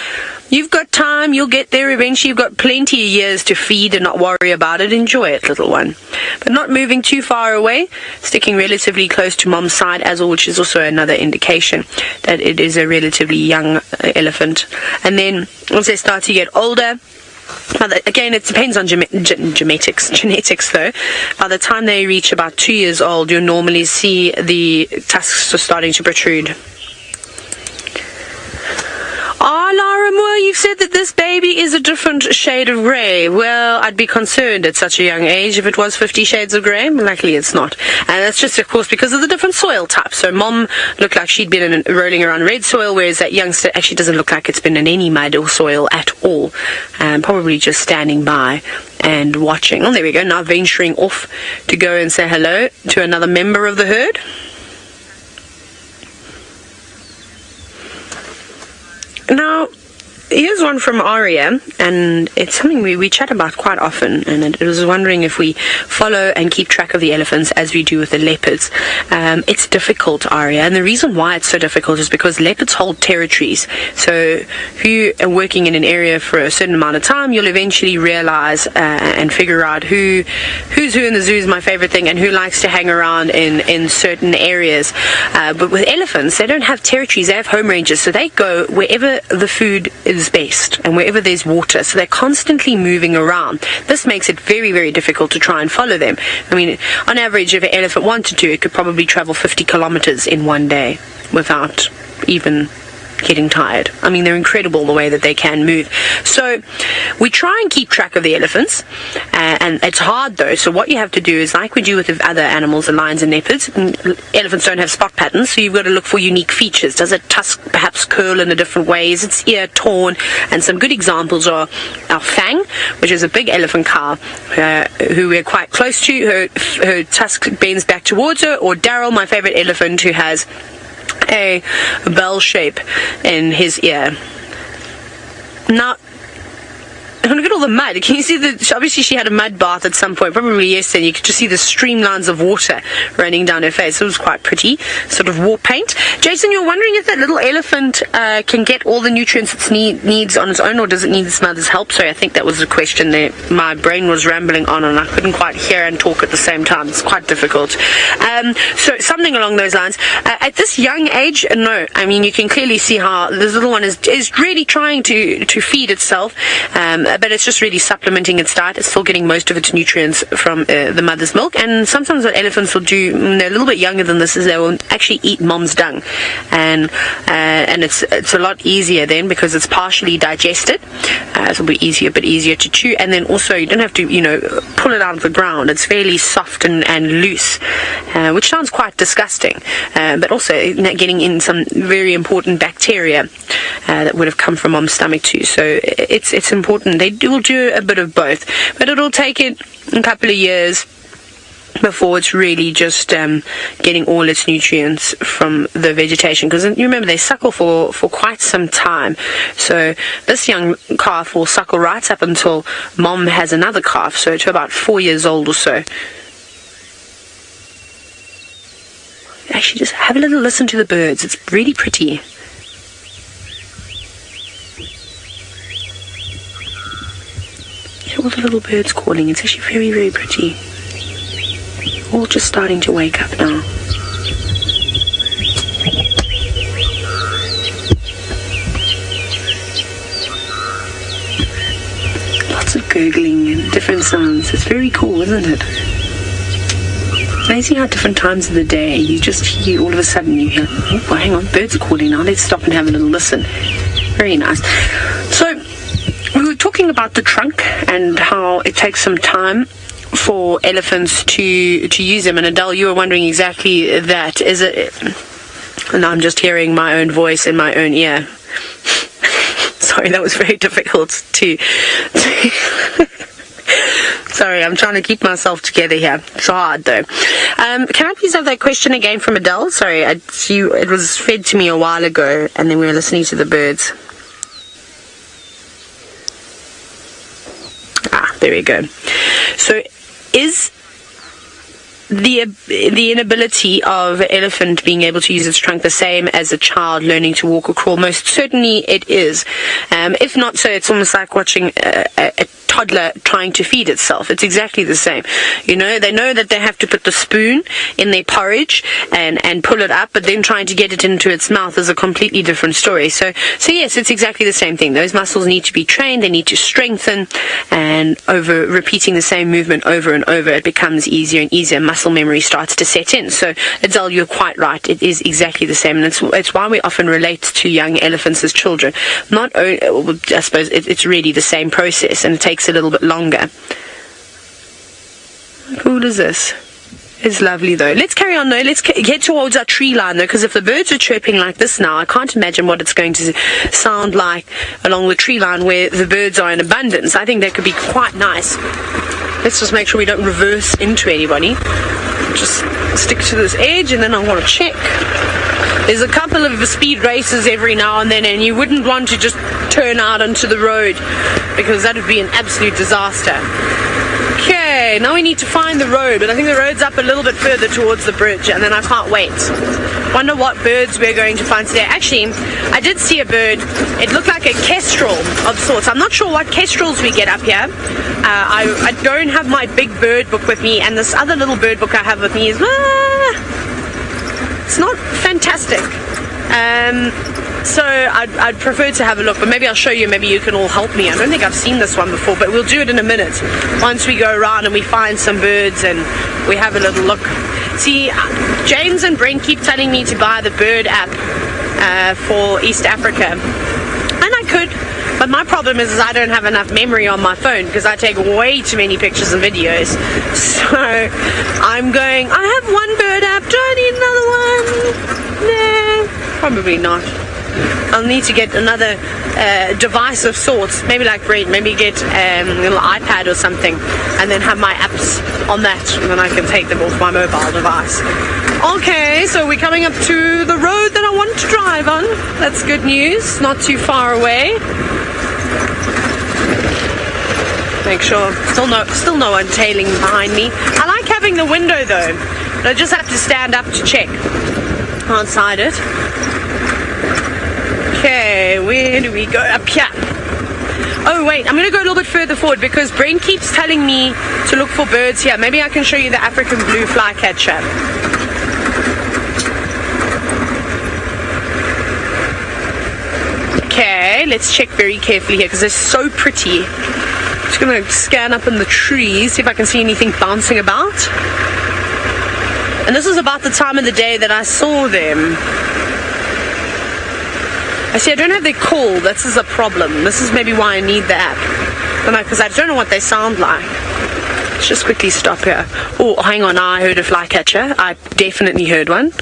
You've got time. You'll get there eventually. You've got plenty of years to feed and not worry about it. Enjoy it, little one. But not moving too far away, sticking relatively close to mom's side, which is also another indication that it is a relatively young elephant. And then once they start to get older, again, it depends on genetics though. By the time they reach about 2 years old, you'll normally see the tusks are starting to protrude. Lara Moore, you've said that this baby is a different shade of grey. Well, I'd be concerned at such a young age if it was 50 shades of grey. Luckily, it's not. And that's just, of course, because of the different soil types. So mom looked like she'd been rolling around red soil, whereas that youngster actually doesn't look like it's been in any mud or soil at all. Probably just standing by and watching. Oh, there we go. Now venturing off to go and say hello to another member of the herd. Now, here's one from Aria, and it's something we chat about quite often, and it was wondering if we follow and keep track of the elephants as we do with the leopards. It's difficult, Aria, and the reason why it's so difficult is because leopards hold territories. So if you are working in an area for a certain amount of time, you'll eventually realize and figure out who's who in the zoo is my favorite thing, and who likes to hang around in certain areas. But with elephants, they don't have territories, they have home ranges, so they go wherever the food is best and wherever there's water, so they're constantly moving around. This makes it very, very difficult to try and follow them. I mean, on average, if an elephant wanted to, it could probably travel 50 kilometers in one day without even getting tired. I mean, they're incredible the way that they can move. So we try and keep track of the elephants, and it's hard though. So what you have to do is, like we do with the other animals, the lions and leopards, elephants don't have spot patterns, so you've got to look for unique features. Does a tusk perhaps curl in a different way? Is its ear torn? And some good examples are our Fang, which is a big elephant cow who we're quite close to. Her tusk bends back towards her, or Daryl, my favorite elephant, who has a bell shape in his ear. Now, I'm going to get all the mud. Can you see obviously she had a mud bath at some point, probably yesterday. You could just see the streamlines of water running down her face. It was quite pretty, sort of war paint. Jason, you're wondering if that little elephant can get all the nutrients it needs on its own, or does it need its mother's help? Sorry, I think that was the question there. My brain was rambling on and I couldn't quite hear and talk at the same time. It's quite difficult. So something along those lines. At this young age, no. I mean, you can clearly see how this little one is really trying to feed itself. But it's just really supplementing its diet. It's still getting most of its nutrients from the mother's milk. And sometimes what elephants will do, when they're a little bit younger than this, is they will actually eat mom's dung, and it's a lot easier then because it's partially digested. It'll be a bit easier to chew, and then also you don't have to pull it out of the ground. It's fairly soft and loose, which sounds quite disgusting, but also getting in some very important bacteria that would have come from mom's stomach too. So it's important. They will do a bit of both, but it'll take it a couple of years before it's really just getting all its nutrients from the vegetation, because you remember they suckle for quite some time. So this young calf will suckle right up until mom has another calf, so to about 4 years old or so. Actually, just have a little listen to the birds. It's really pretty. All the little birds calling. It's actually very, very pretty. All just starting to wake up now. Lots of gurgling and different sounds. It's very cool, isn't it? Amazing how different times of the day you just hear, all of a sudden you hear, oh, hang on, birds are calling now. Let's stop and have a little listen. Very nice. So we were talking about the trunk and how it takes some time for elephants to use them, and Adele, you were wondering exactly that. Is it? And I'm just hearing my own voice in my own ear. Sorry, that was very difficult to Sorry, I'm trying to keep myself together here. It's hard though. Can I please have that question again from Adele? Sorry, it was fed to me a while ago, and then we were listening to the birds. There we go. So is the inability of an elephant being able to use its trunk the same as a child learning to walk or crawl? Most certainly it is. If not so, it's almost like watching a toddler trying to feed itself. It's exactly the same. They know that they have to put the spoon in their porridge and pull it up, but then trying to get it into its mouth is a completely different story. So yes, it's exactly the same thing. Those muscles need to be trained, they need to strengthen, and over repeating the same movement over and over, it becomes easier and easier. Muscle memory starts to set in. So Adele, you're quite right. It is exactly the same, and it's why we often relate to young elephants as children. Not only, I suppose it's really the same process, and it takes a little bit longer. How cool is this? It's lovely though. Let's carry on though. Let's get towards our tree line though, because if the birds are chirping like this now, I can't imagine what it's going to sound like along the tree line where the birds are in abundance. I think that could be quite nice. Let's just make sure we don't reverse into anybody. Just stick to this edge, and then I want to check. There's a couple of speed races every now and then, and you wouldn't want to just turn out onto the road, because that would be an absolute disaster. Okay, now we need to find the road, but I think the road's up a little bit further towards the bridge, and then I can't wait. Wonder what birds we're going to find today. Actually, I did see a bird. It looked like a kestrel of sorts. I'm not sure what kestrels we get up here. I don't have my big bird book with me, and this other little bird book I have with me is it's not fantastic. So I'd prefer to have a look, but maybe I'll show you, maybe you can all help me. I don't think I've seen this one before, but we'll do it in a minute once we go around and we find some birds and we have a little look. See, James and Brent keep telling me to buy the bird app for East Africa, and I could, but my problem is I don't have enough memory on my phone because I take way too many pictures and videos. So I'm going, I have one bird app, do I need another one? Nah, probably not. I'll need to get another device of sorts, maybe like Brent, maybe get a little iPad or something, and then have my apps on that, and then I can take them off my mobile device. Okay, so we're coming up to the road that I want to drive on. That's good news, not too far away. Make sure, still no one tailing behind me. I like having the window though, but I just have to stand up to check outside it. Okay, where do we go? Up here. Oh wait, I'm going to go a little bit further forward because Brent keeps telling me to look for birds here. Maybe I can show you the African blue flycatcher. Okay, let's check very carefully here because they're so pretty. Just going to scan up in the trees, see if I can see anything bouncing about. And this is about the time of the day that I saw them. I see I don't have their call. This is a problem. This is maybe why I need the app. Because I don't know what they sound like. Let's just quickly stop here. Oh, hang on. I heard a flycatcher. I definitely heard one.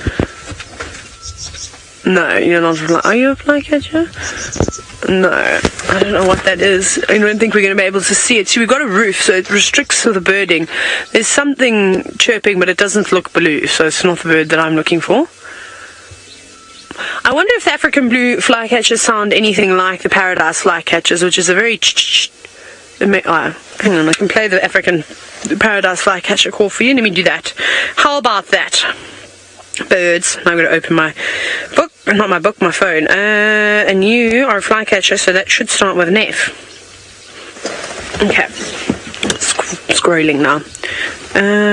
No, you're not. Are you a flycatcher? No, I don't know what that is. I don't think we're going to be able to see it. See, we've got a roof, so it restricts the birding. There's something chirping, but it doesn't look blue, so it's not the bird that I'm looking for. I wonder if the African blue flycatchers sound anything like the paradise flycatchers, which is a very hang on, I can play the African paradise flycatcher call for you. Let me do that. How about that? Birds. I'm going to open my book, not my book, my phone. And you are a flycatcher, so that should start with an F. Okay. Scrolling now.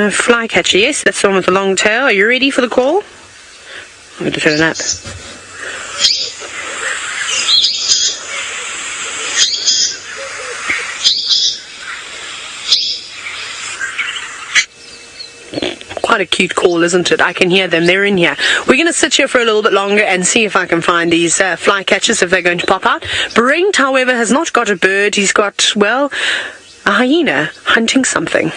Flycatcher, yes, that's the one with the long tail. Are you ready for the call? I'm going to turn it up. Quite a cute call, isn't it? I can hear them. They're in here. We're going to sit here for a little bit longer and see if I can find these flycatchers, if they're going to pop out. Brent, however, has not got a bird. He's got, well, a hyena hunting something.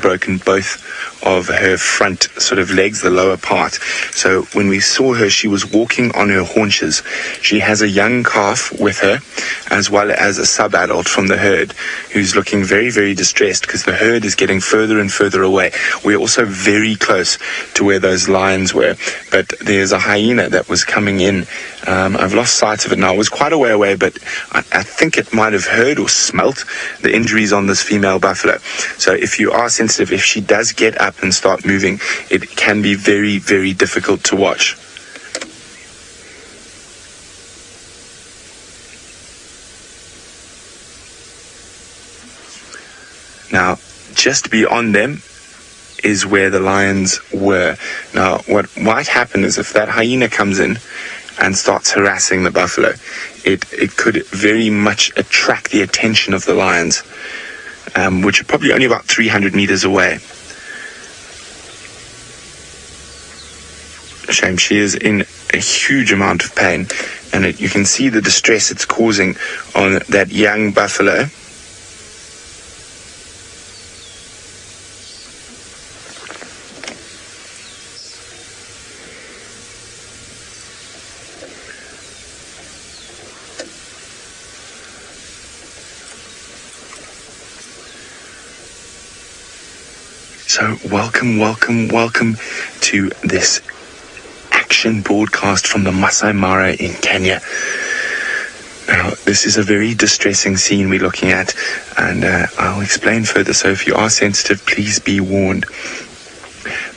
Broken both of her front sort of legs, the lower part. So when we saw her, she was walking on her haunches. She has a young calf with her, as well as a sub-adult from the herd, who's looking very, very distressed because the herd is getting further and further away. We're also very close to where those lions were, but there's a hyena that was coming in. I've lost sight of it now. It was quite a way away, but I think it might have heard or smelt the injuries on this female buffalo. So if you are sensitive, if she does get up and start moving, it can be very, very difficult to watch. Now, just beyond them is where the lions were. Now, what might happen is if that hyena comes in and starts harassing the buffalo, it could very much attract the attention of the lions, which are probably only about 300 meters away. Shame, she is in a huge amount of pain, and you can see the distress it's causing on that young buffalo. So welcome to this action broadcast from the Masai Mara in Kenya. Now, this is a very distressing scene we're looking at, and I'll explain further, so if you are sensitive, please be warned.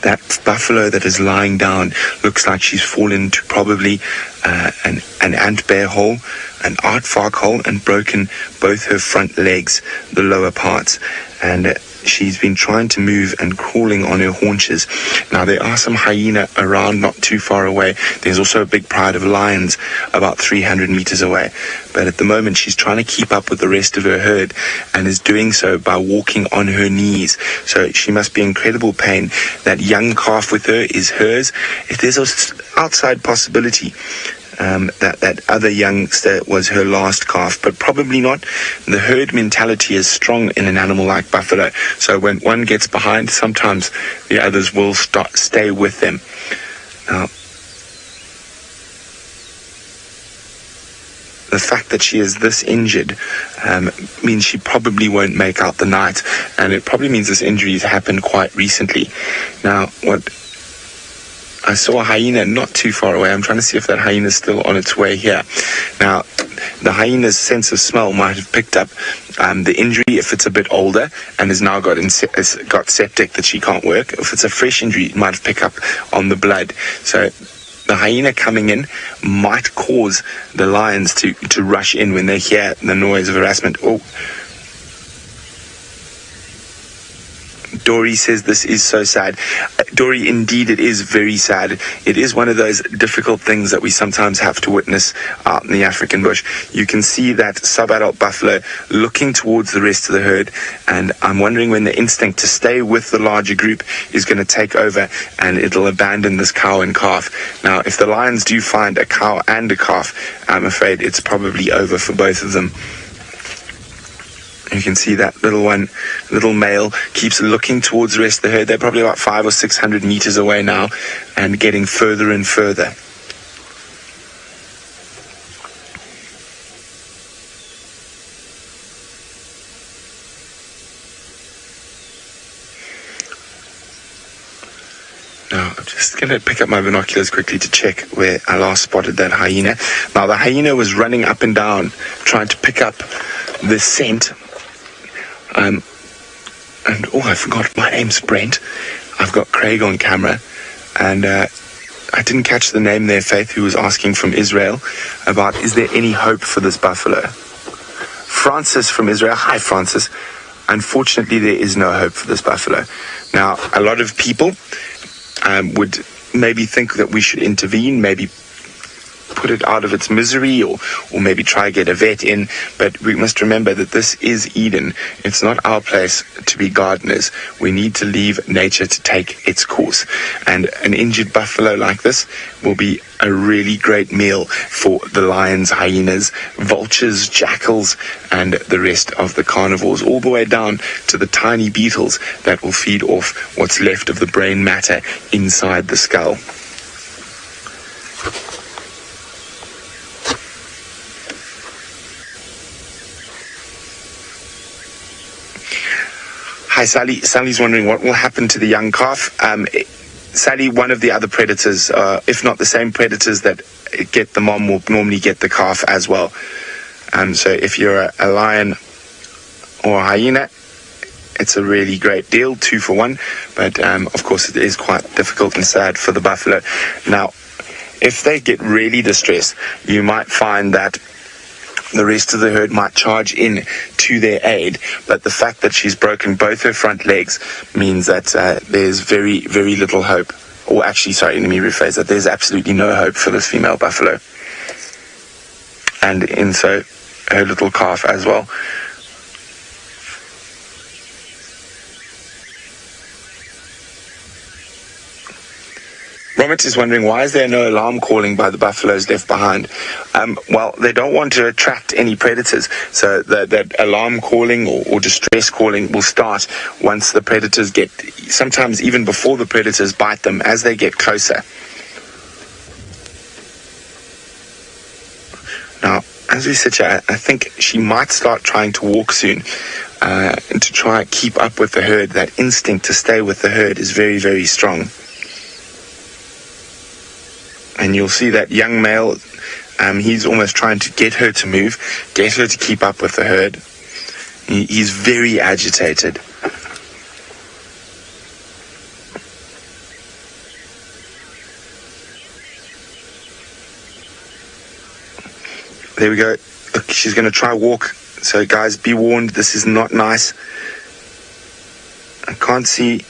That buffalo that is lying down looks like she's fallen to probably an ant bear hole, an aardvark hole, and broken both her front legs, the lower parts, and she's been trying to move and crawling on her haunches. Now, there are some hyena around not too far away. There's also a big pride of lions about 300 meters away. But at the moment, she's trying to keep up with the rest of her herd and is doing so by walking on her knees. So she must be in incredible pain. That young calf with her is hers. If there's an outside possibility that other youngster was her last calf, but probably not. The herd mentality is strong in an animal like buffalo, so when one gets behind, sometimes the others will stay with them. Now, the fact that she is this injured means she probably won't make out the night, and it probably means this injury has happened quite recently. Now, I saw a hyena not too far away. I'm trying to see if that hyena is still on its way here. Now, the hyena's sense of smell might have picked up the injury if it's a bit older and has now got septic that she can't work. If it's a fresh injury, it might have picked up on the blood. So the hyena coming in might cause the lions to rush in when they hear the noise of harassment. Oh, Dory says this is so sad. Dory, indeed it is very sad. It is one of those difficult things that we sometimes have to witness out in the African bush. You can see that sub-adult buffalo looking towards the rest of the herd, and I'm wondering when the instinct to stay with the larger group is going to take over and it'll abandon this cow and calf. Now, if the lions do find a cow and a calf, I'm afraid it's probably over for both of them. You can see that little male keeps looking towards the rest of the herd. They're probably about 500 or 600 meters away now and getting further and further. Now, I'm just going to pick up my binoculars quickly to check where I last spotted that hyena. Now, the hyena was running up and down trying to pick up the scent. And oh, I forgot, my name's Brent. I've got Craig on camera, and I didn't catch the name there, Faith, who was asking from Israel about, is there any hope for this buffalo? Francis from Israel. Hi, Francis. Unfortunately, there is no hope for this buffalo. Now, a lot of people would maybe think that we should intervene, maybe put it out of its misery, or maybe try get a vet in, but we must remember that this is Eden. It's not our place to be gardeners. We need to leave nature to take its course, and an injured buffalo like this will be a really great meal for the lions, hyenas, vultures, jackals, and the rest of the carnivores, all the way down to the tiny beetles that will feed off what's left of the brain matter inside the skull. Hi, Sally. Sally's wondering what will happen to the young calf. Sally, one of the other predators, if not the same predators that get the mom, will normally get the calf as well. So if you're a lion or a hyena, it's a really great deal, 2 for 1. But of course, it is quite difficult and sad for the buffalo. Now, if they get really distressed, you might find that the rest of the herd might charge in to their aid, but the fact that she's broken both her front legs means that there's very, very little hope. Or actually, sorry, let me rephrase that. There's absolutely no hope for this female buffalo. And so her little calf as well. Robert is wondering, why is there no alarm calling by the buffaloes left behind? Well, they don't want to attract any predators, so that alarm calling or distress calling will start once the predators get, sometimes even before the predators bite them, as they get closer. Now, as we sit here, I think she might start trying to walk soon, and to try and keep up with the herd. That instinct to stay with the herd is very, very strong. And you'll see that young male, he's almost trying to get her to move, get her to keep up with the herd. He's very agitated. There we go. Look, she's going to try walk. So guys, be warned, this is not nice. I can't see.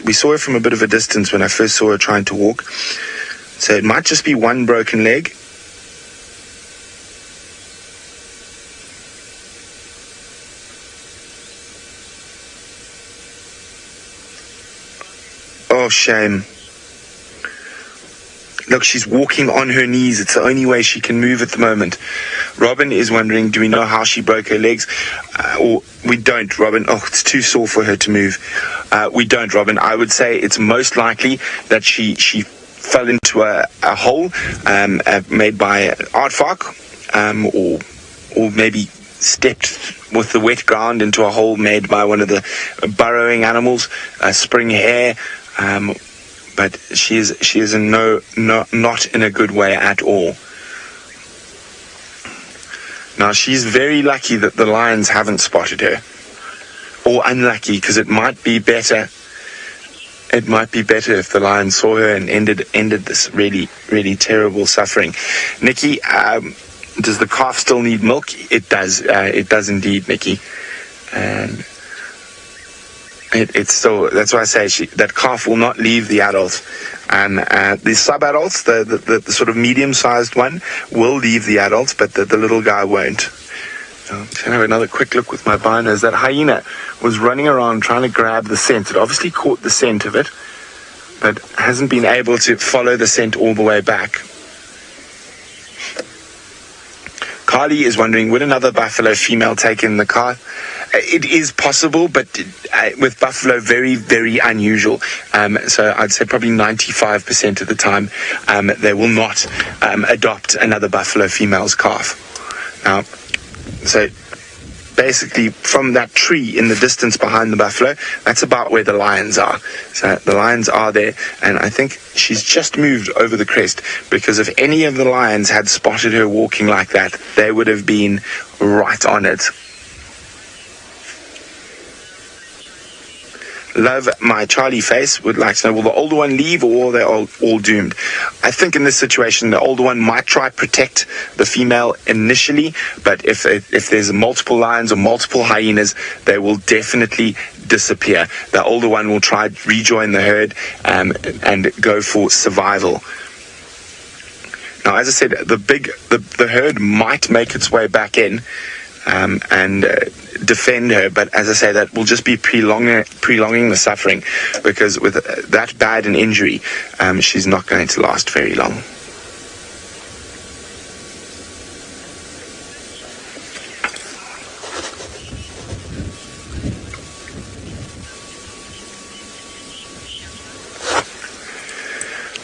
We saw her from a bit of a distance when I first saw her trying to walk. So it might just be one broken leg. Oh, shame. Look, she's walking on her knees. It's the only way she can move at the moment. Robin is wondering, do we know how she broke her legs? Or we don't, Robin. Oh, it's too sore for her to move. We don't, Robin. I would say it's most likely that she fell into a hole made by an aardvark, or maybe stepped with the wet ground into a hole made by one of the burrowing animals, spring hare. But she is not in a good way at all. Now, she's very lucky that the lions haven't spotted her, or unlucky, because it might be better it might be better if the lion saw her and ended this really, really terrible suffering. Nikki, does the calf still need milk? It does. It does indeed, Nikki. And it's still, that's why I say that calf will not leave the adult. The sub-adults, the sort of medium-sized one, will leave the adult, but the little guy won't. I'm going to have another quick look with my binos. That hyena was running around trying to grab the scent. It obviously caught the scent of it, but hasn't been able to follow the scent all the way back. Carly is wondering, would another buffalo female take in the calf? It is possible, but with buffalo, very, very unusual. So I'd say probably 95% of the time, they will not adopt another buffalo female's calf. Now, so basically from that tree in the distance behind the buffalo, that's about where the lions are. So the lions are there, and I think she's just moved over the crest, because if any of the lions had spotted her walking like that, they would have been right on it. Love My Charlie Face would like to know, will the older one leave, or are they all doomed? I think in this situation, the older one might try to protect the female initially, but if there's multiple lions or multiple hyenas, they will definitely disappear. The older one will try to rejoin the herd and go for survival. Now, as I said, the herd might make its way back in and defend her, but as I say, that will just be prolonging the suffering, because with that bad an injury, she's not going to last very long.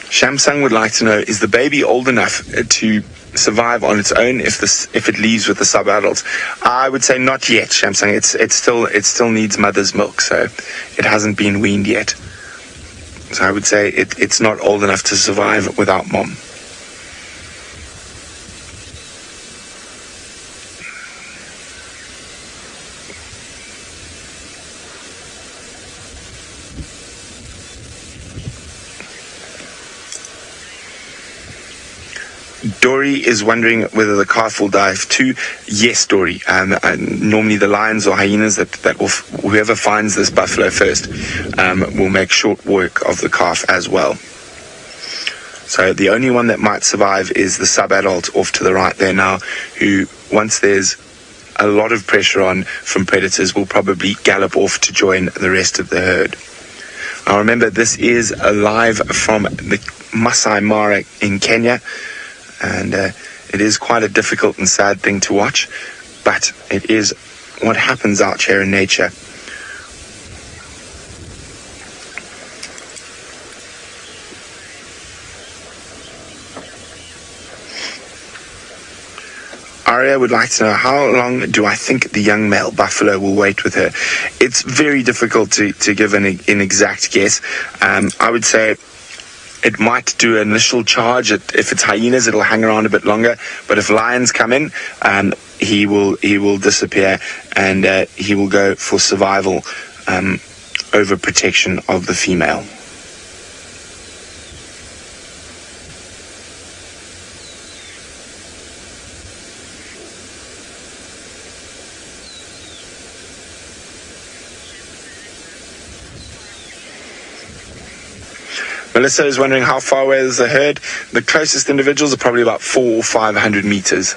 Shamsung would like to know, is the baby old enough to survive on its own if it leaves with the sub-adults? I would say not yet, Shamsung. It still needs mother's milk, so it hasn't been weaned yet. So I would say it's not old enough to survive without mom. Dory is wondering whether the calf will dive too. Yes, Dory. Normally the lions or hyenas that will, whoever finds this buffalo first, will make short work of the calf as well. So the only one that might survive is the sub-adult off to the right there now, who, once there's a lot of pressure on from predators, will probably gallop off to join the rest of the herd. Now remember, this is live from the Masai Mara in Kenya. And it is quite a difficult and sad thing to watch, but it is what happens out here in nature. Aria would like to know, how long do I think the young male buffalo will wait with her? It's very difficult to give an exact guess. I would say it might do an initial charge. If it's hyenas, it'll hang around a bit longer. But if lions come in, he will disappear, and he will go for survival over protection of the female. Melissa is wondering how far away is the herd. The closest individuals are probably about 400 or 500 meters.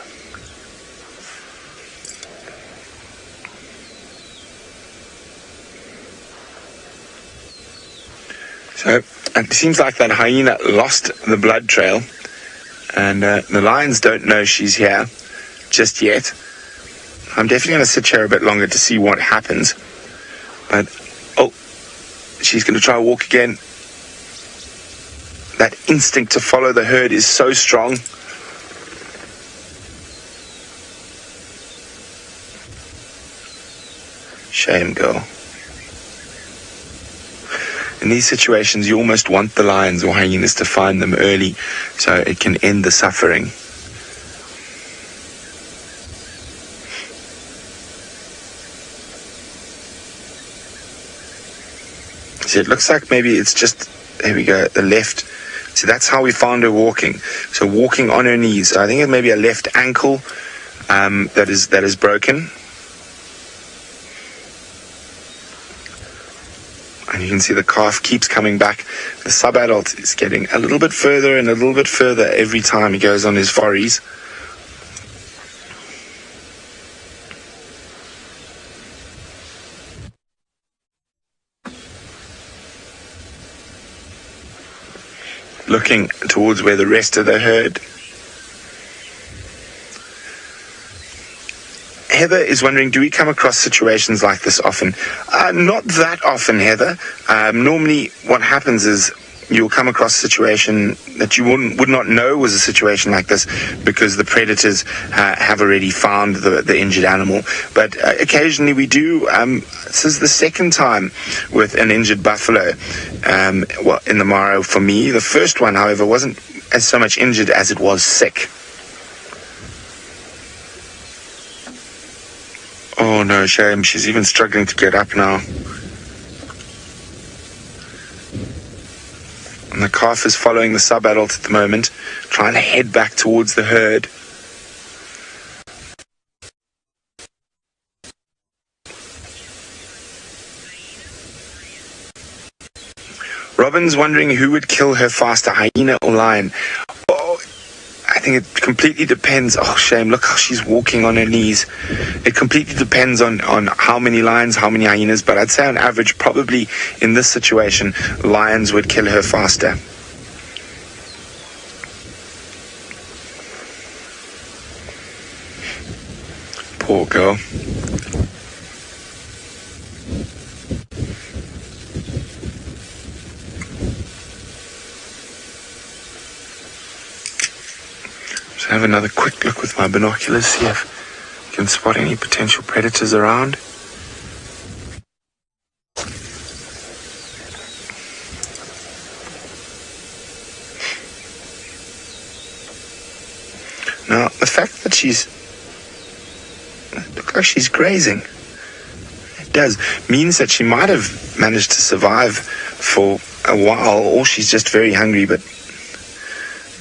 So it seems like that hyena lost the blood trail, and the lions don't know she's here just yet. I'm definitely going to sit here a bit longer to see what happens. But, she's going to try to walk again. That instinct to follow the herd is so strong. Shame, girl. In these situations, you almost want the lions or hyenas to find them early so it can end the suffering. So it looks like maybe it's just, there we go, the left. So that's how we found her walking. So walking on her knees. So I think it may be a left ankle that is broken. And you can see the calf keeps coming back. The sub-adult is getting a little bit further and a little bit further every time he goes on his forays. Looking towards where the rest of the herd. Heather is wondering, do we come across situations like this often? Not that often, Heather. Normally what happens is you'll come across a situation that you would not know was a situation like this because the predators have already found the injured animal. But occasionally we do. This is the second time with an injured buffalo in the Maro for me. The first one, however, wasn't as so much injured as it was sick. Oh no, shame. She's even struggling to get up now. And the calf is following the sub-adult at the moment, trying to head back towards the herd. Robin's wondering who would kill her faster, hyena or lion. Oh, I think it completely depends. Oh, shame. Look how she's walking on her knees. It completely depends on how many lions, how many hyenas. But I'd say on average, probably in this situation, lions would kill her faster. Poor girl. Have another quick look with my binoculars, see if I can spot any potential predators around. Now, the fact that it looks like she's grazing, it does, means that she might have managed to survive for a while, or she's just very hungry, but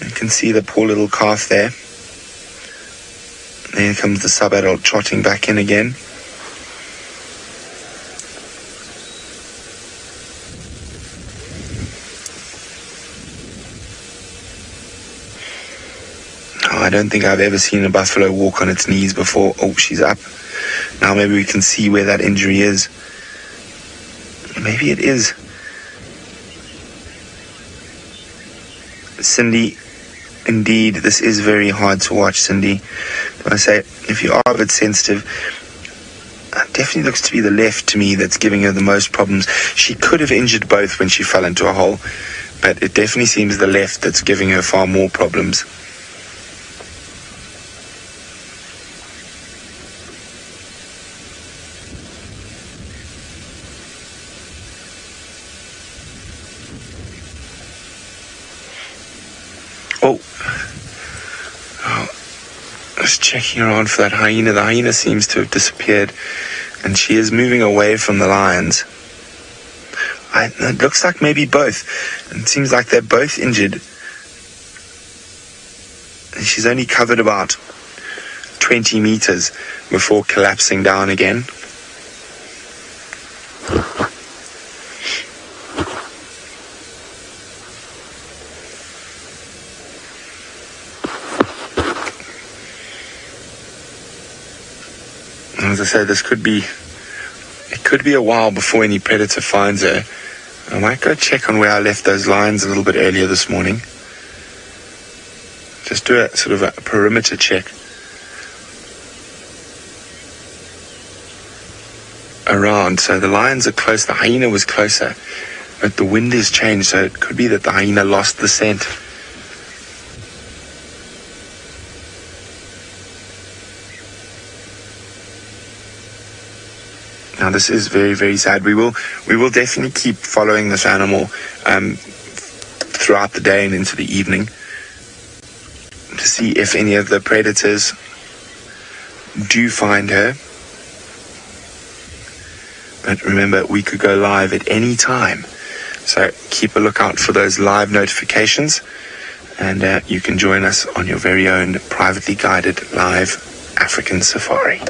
you can see the poor little calf there. There comes the sub-adult trotting back in again. Oh, I don't think I've ever seen a buffalo walk on its knees before. Oh, she's up. Now maybe we can see where that injury is. Maybe it is. Cindy, indeed, this is very hard to watch, Cindy. I say, if you are a bit sensitive, it definitely looks to be the left to me that's giving her the most problems. She could have injured both when she fell into a hole, but it definitely seems the left that's giving her far more problems. Just checking around for that hyena. The hyena seems to have disappeared, and she is moving away from the lions. It looks like maybe both. It seems like they're both injured. And she's only covered about 20 meters before collapsing down again. As I said, it could be a while before any predator finds her. I might go check on where I left those lions a little bit earlier this morning. Just do a sort of a perimeter check around. So the lions are close, the hyena was closer, but the wind has changed, so it could be that the hyena lost the scent. Now this is very, very sad. We will definitely keep following this animal throughout the day and into the evening to see if any of the predators do find her. But remember, we could go live at any time So keep a lookout for those live notifications, and you can join us on your very own privately guided live African safari.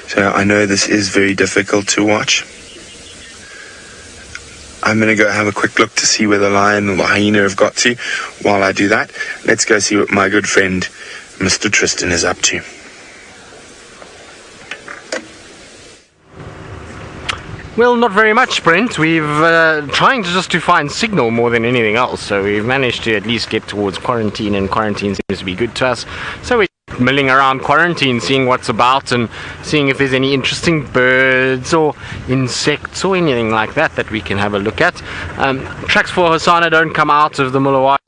So I know this is very difficult to watch. I'm going to go have a quick look to see where the lion or the hyena have got to. While I do that, let's go see what my good friend Mr. Tristan is up to. Well, not very much, Brent. We've trying to just to find signal more than anything else, so we've managed to at least get towards quarantine, and quarantine seems to be good to us. So we're milling around quarantine, seeing what's about and seeing if there's any interesting birds or insects or anything like that that we can have a look at. Tracks for Hosanna don't come out of the Mulawai.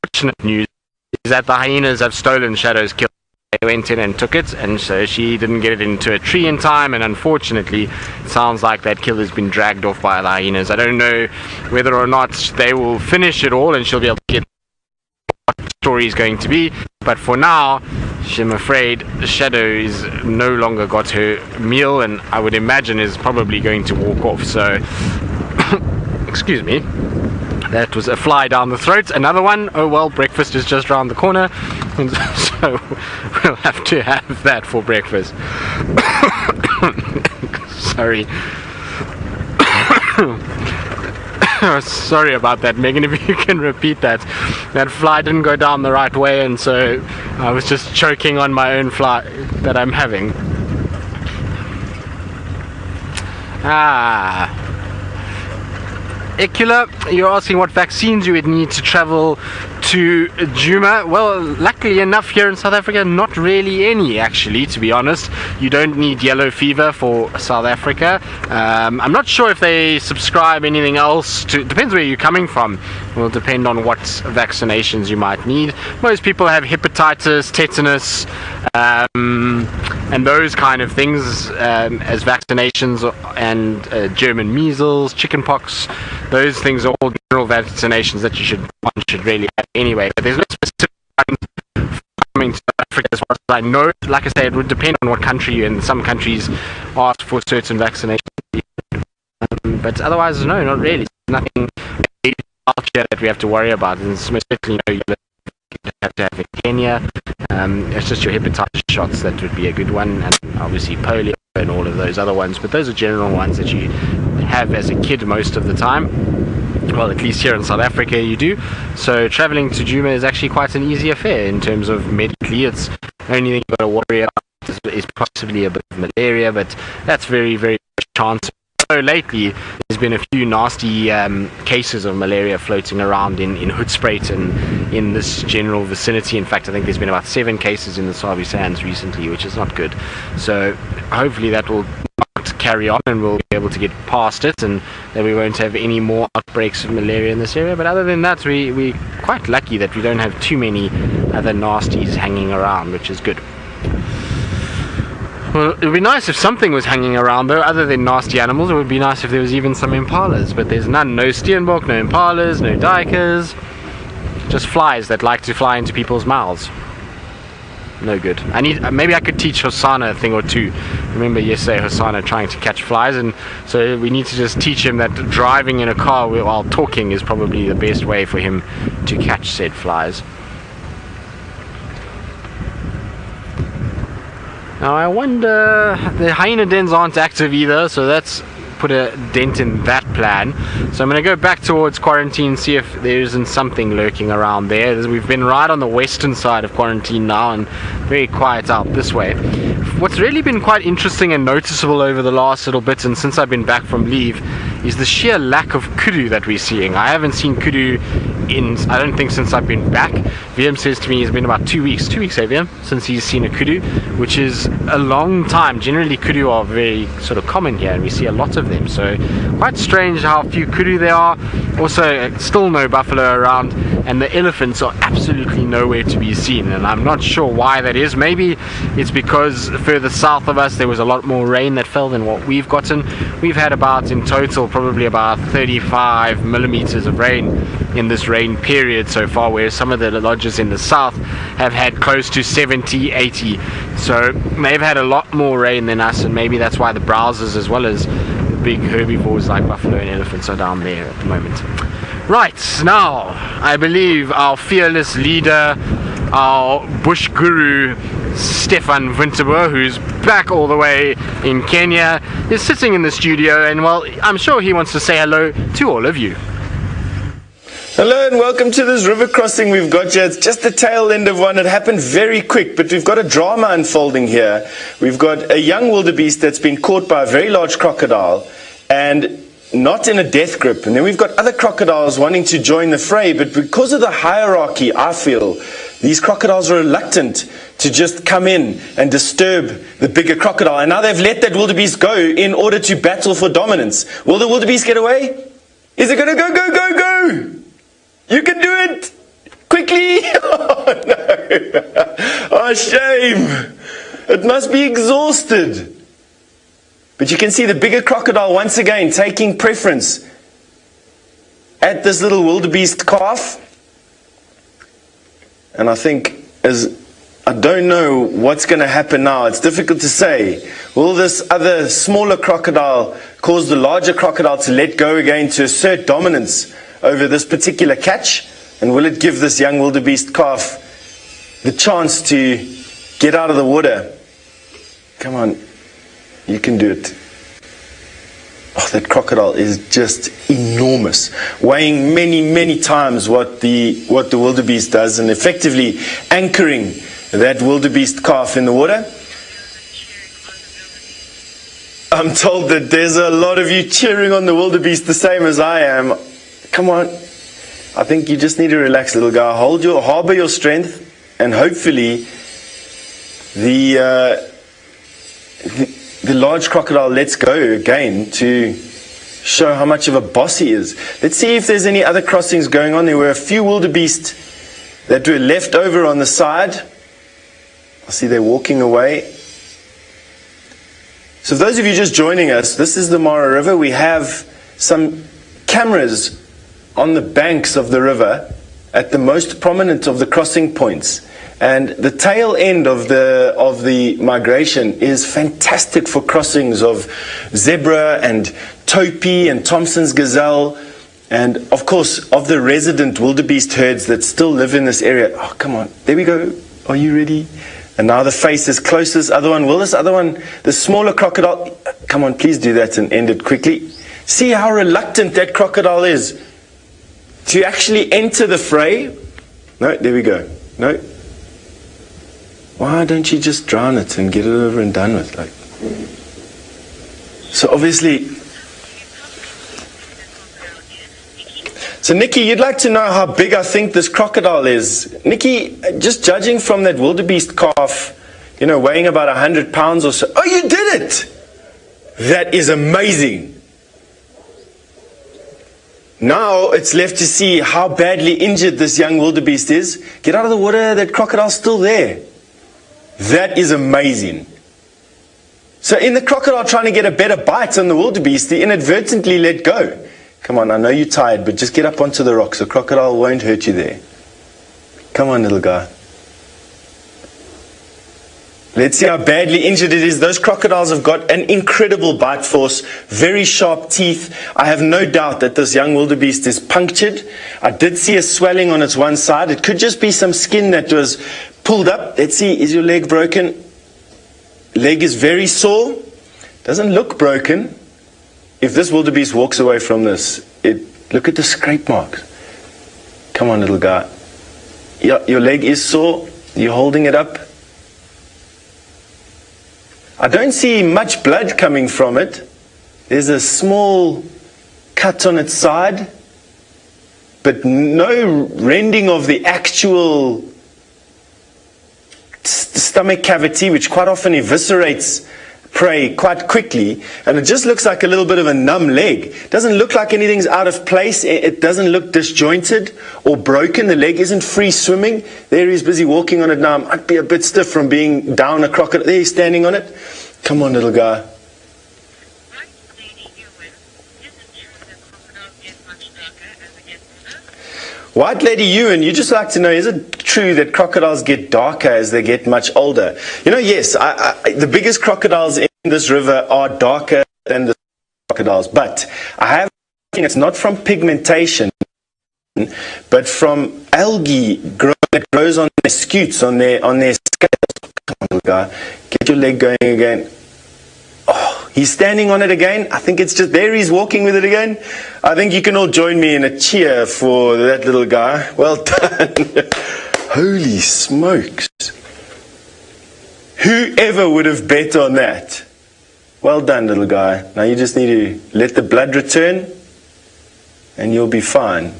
Fortunate news is that the hyenas have stolen Shadow's kill. They went in and took it, and so she didn't get it into a tree in time, and unfortunately it sounds like that kill has been dragged off by the hyenas. I don't know whether or not they will finish it all and she'll be able to get what the story is going to be, but for now I'm afraid Shadow is no longer got her meal, and I would imagine is probably going to walk off. So excuse me, that was a fly down the throat. Another one. Oh well, breakfast is just around the corner, and so we'll have to have that for breakfast. Sorry. Sorry about that, Megan, if you can repeat that. That fly didn't go down the right way, and so I was just choking on my own fly that I'm having. Ekula, you're asking what vaccines you would need to travel to Djuma. Well, luckily enough here in South Africa, not really any, actually, to be honest. You don't need yellow fever for South Africa. I'm not sure if they subscribe anything else. Depends where you're coming from. It will depend on what vaccinations you might need. Most people have hepatitis, tetanus, and those kind of things as vaccinations, and German measles, chickenpox. Those things are all general vaccinations that one should really have anyway. But there's no specific ones coming to South Africa as far as I know. Like I say, it would depend on what country you're in. Some countries ask for certain vaccinations, but otherwise, no, not really. Nothing out here that we have to worry about. And it's most certainly no you have to have in Kenya. It's just your hepatitis shots that would be a good one, and obviously polio and all of those other ones, but those are general ones that you have as a kid most of the time. Well, at least here in South Africa you do. So traveling to Djuma is actually quite an easy affair in terms of medically. It's the only thing you've got to worry about is possibly a bit of malaria, but that's very, very chance. So lately there's been a few nasty cases of malaria floating around in Hoedspruit and in this general vicinity. In fact, I think there's been about 7 cases in the Sabi Sands recently, which is not good. So hopefully that will not carry on and we'll be able to get past it, and that we won't have any more outbreaks of malaria in this area. But other than that, we're quite lucky that we don't have too many other nasties hanging around, which is good. Well, it would be nice if something was hanging around, though, other than nasty animals. It would be nice if there was even some impalas, but there's none. No steenbok, no impalas, no duikers. Just flies that like to fly into people's mouths. No good. Maybe I could teach Hosanna a thing or two. Remember yesterday Hosanna trying to catch flies, and so we need to just teach him that driving in a car while talking is probably the best way for him to catch said flies. Now I wonder, the hyena dens aren't active either, so that's put a dent in that plan. So I'm going to go back towards quarantine, see if there isn't something lurking around there. We've been right on the western side of quarantine now and very quiet out this way. What's really been quite interesting and noticeable over the last little bit, and since I've been back from leave, is the sheer lack of kudu that we're seeing. I haven't seen kudu I don't think since I've been back. VM says to me it's been about 2 weeks. 2 weeks, VM, since he's seen a kudu, which is a long time. Generally, kudu are very sort of common here, and we see a lot of them. So quite strange how few kudu there are. Also, still no buffalo around, and the elephants are absolutely nowhere to be seen. And I'm not sure why that is. Maybe it's because further south of us there was a lot more rain that fell than what we've gotten. We've had about, in total, probably about 35 millimeters of rain in this rain period so far, whereas some of the lodges in the south have had close to 70, 80. So they've had a lot more rain than us, and maybe that's why the browsers as well as the big herbivores like buffalo and elephants are down there at the moment. Right, now I believe our fearless leader, our bush guru Stefan Winterboer, who's back all the way in Kenya, is sitting in the studio, and well, I'm sure he wants to say hello to all of you. Hello and welcome to this river crossing we've got here. It's just the tail end of one. It happened very quick, but we've got a drama unfolding here. We've got a young wildebeest that's been caught by a very large crocodile and not in a death grip. And then we've got other crocodiles wanting to join the fray, but because of the hierarchy, I feel, these crocodiles are reluctant to just come in and disturb the bigger crocodile. And now they've let that wildebeest go in order to battle for dominance. Will the wildebeest get away? Is it going to go, go, go, go? You can do it! Quickly! Oh no! Oh shame! It must be exhausted. But you can see the bigger crocodile once again taking preference at this little wildebeest calf. And I think, I don't know what's going to happen now. It's difficult to say. Will this other smaller crocodile cause the larger crocodile to let go again to assert dominance over this particular catch? And will it give this young wildebeest calf the chance to get out of the water? Come on, you can do it. Oh, that crocodile is just enormous, weighing many times what the wildebeest does, and effectively anchoring that wildebeest calf in the water. I'm told that there's a lot of you cheering on the wildebeest the same as I am. Come on, I think you just need to relax, little guy. Harbor your strength, and hopefully the large crocodile lets go again to show how much of a boss he is. Let's see if there's any other crossings going on. There were a few wildebeest that were left over on the side. I see they're walking away. So for those of you just joining us, this is the Mara River. We have some cameras on the banks of the river at the most prominent of the crossing points. And the tail end of the migration is fantastic for crossings of zebra and Topi and Thompson's gazelle, and of course of the resident wildebeest herds that still live in this area. Oh, come on, there we go. Are you ready? And now the face is close to this other one. Will this other one, the smaller crocodile, come on, please do that and end it quickly. See how reluctant that crocodile is to actually enter the fray. No, there we go. No. Why don't you just drown it and get it over and done with? Like, so obviously, so Nikki, you'd like to know how big I think this crocodile is. Nikki, just judging from that wildebeest calf, you know, weighing about 100 pounds or so. Oh, you did it! That is amazing. Now it's left to see how badly injured this young wildebeest is. Get out of the water, that crocodile's still there. That is amazing. So in the crocodile trying to get a better bite on the wildebeest, he inadvertently let go. Come on, I know you're tired, but just get up onto the rocks. The crocodile won't hurt you there. Come on, little guy. Let's see how badly injured it is. Those crocodiles have got an incredible bite force, very sharp teeth. I have no doubt that this young wildebeest is punctured. I did see a swelling on its one side. It could just be some skin that was pulled up. Let's see, is your leg broken? Leg is very sore. Doesn't look broken. If this wildebeest walks away from this, look at the scrape marks. Come on, little guy. Yeah, your leg is sore. You're holding it up. I don't see much blood coming from it. There's a small cut on its side. but no rending of the actual stomach cavity, which quite often eviscerates prey quite quickly, and it just looks like a little bit of a numb leg. It doesn't look like anything's out of place. It doesn't look disjointed or broken. The leg isn't free swimming. There he's busy walking on it now. It might be a bit stiff from being down a crocodile. There he's standing on it. Come on, little guy. White Lady Ewan, you just like to know, is it true that crocodiles get darker as they get much older? You know, yes, the biggest crocodiles in this river are darker than the crocodiles, but I have thinking it's not from pigmentation, but from algae that grows on their scutes, on their scales. Come on, little guy, get your leg going again. Oh, he's standing on it again. I think it's just there. He's walking with it again. I think you can all join me in a cheer for that little guy. Well done. Holy smokes. Whoever would have bet on that? Well done, little guy. Now you just need to let the blood return and you'll be fine.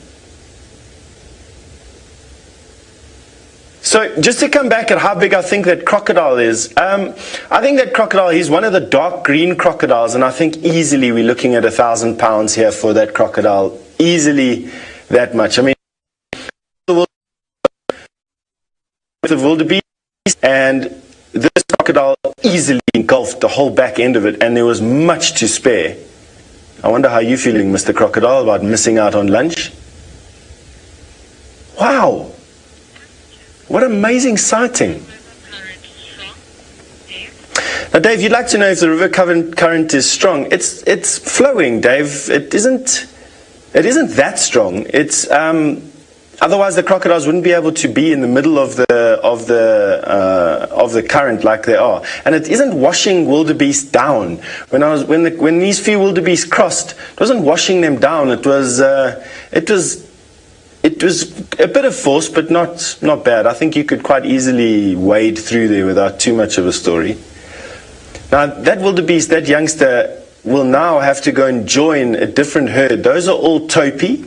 So just to come back at how big I think that crocodile is, I think that crocodile, he's one of the dark green crocodiles, and I think easily we're looking at 1,000 pounds here for that crocodile. Easily that much. I mean, the wildebeest, and this crocodile easily engulfed the whole back end of it, and there was much to spare. I wonder how you're feeling, Mr. Crocodile, about missing out on lunch. Wow. What amazing sighting. Now, Dave, you'd like to know if the river current is strong. It's flowing, Dave. It isn't that strong. It's otherwise the crocodiles wouldn't be able to be in the middle of the current like they are. And it isn't washing wildebeest down. When these few wildebeest crossed, it wasn't washing them down. It was a bit of force, but not bad. I think you could quite easily wade through there without too much of a story. Now, that wildebeest, that youngster, will now have to go and join a different herd. Those are all Topi.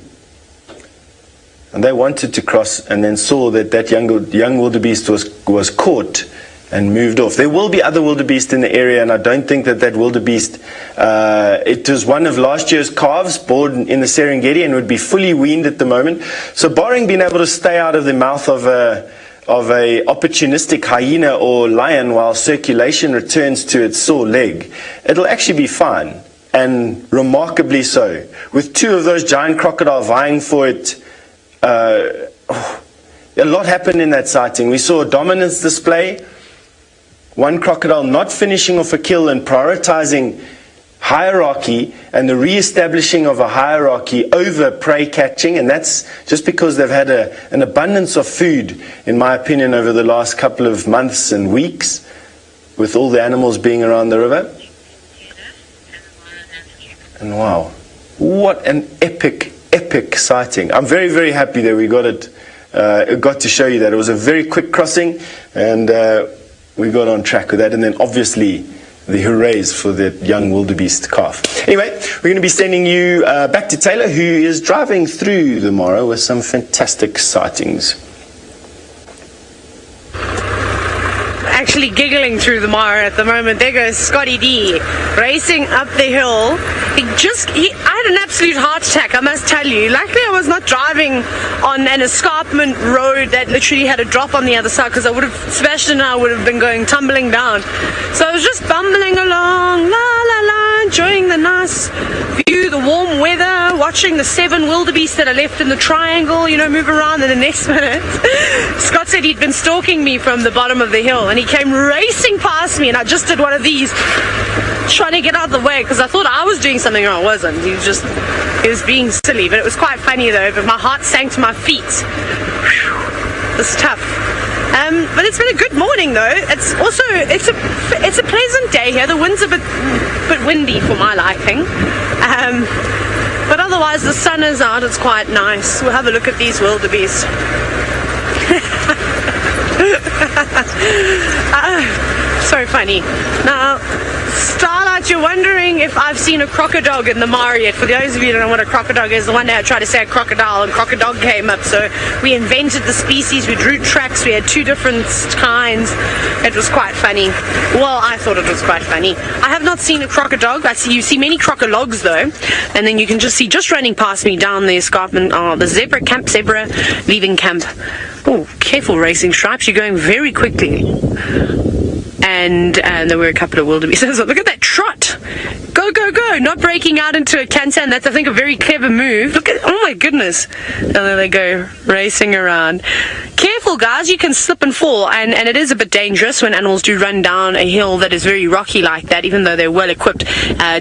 And they wanted to cross and then saw that young wildebeest was caught and moved off. There will be other wildebeest in the area, and I don't think that wildebeest, it was one of last year's calves born in the Serengeti and would be fully weaned at the moment. So barring being able to stay out of the mouth of a opportunistic hyena or lion while circulation returns to its sore leg, it'll actually be fine, and remarkably so. With two of those giant crocodiles vying for it, a lot happened in that sighting. We saw a dominance display. One crocodile not finishing off a kill and prioritizing hierarchy and the re-establishing of a hierarchy over prey catching, and that's just because they've had an abundance of food, in my opinion, over the last couple of months and weeks, with all the animals being around the river. And wow, what an epic sighting. I'm very, very happy that we got to show you that. It was a very quick crossing, and we got on track with that, and then obviously the hoorays for the young wildebeest calf. Anyway, we're going to be sending you back to Tayla, who is driving through the Mara with some fantastic sightings. Actually giggling through the mire at the moment. There goes Scotty D racing up the hill. I had an absolute heart attack, I must tell you. Luckily I was not driving on an escarpment road that literally had a drop on the other side, because Sebastian and I would have been going tumbling down. So I was just bumbling along, la la la, enjoying the nice view, the warm weather, watching the 7 wildebeest that I left in the triangle, move around. And the next minute Scott said he'd been stalking me from the bottom of the hill, and he came racing past me, and I just did one of these, trying to get out of the way, because I thought I was doing something wrong. I wasn't. He was being silly, but it was quite funny though. But my heart sank to my feet. Whew, it's tough. But it's been a good morning though. It's a pleasant day here. The wind's a bit windy for my liking. But otherwise the sun is out. It's quite nice. We'll have a look at these wildebeest. So funny. Now, Starlight but you're wondering if I've seen a crocodile in the Mara yet. For those of you who don't know what a crocodile is, the one day I tried to say a crocodile and crocodile came up, so we invented the species, we drew tracks, we had 2 different kinds. It was quite funny. Well, I thought it was quite funny. I have not seen a crocodile. You see many crocologs though, and then you can just see, just running past me down the escarpment, the zebra leaving camp. Oh, careful racing stripes, you're going very quickly. And there were a couple of wildebeest. So look at that trot. Go, go, go. Not breaking out into a canter. And that's, I think, a very clever move. Look at, oh my goodness. And there they go, racing around. Careful, guys. You can slip and fall. And it is a bit dangerous when animals do run down a hill that is very rocky like that, even though they're well equipped.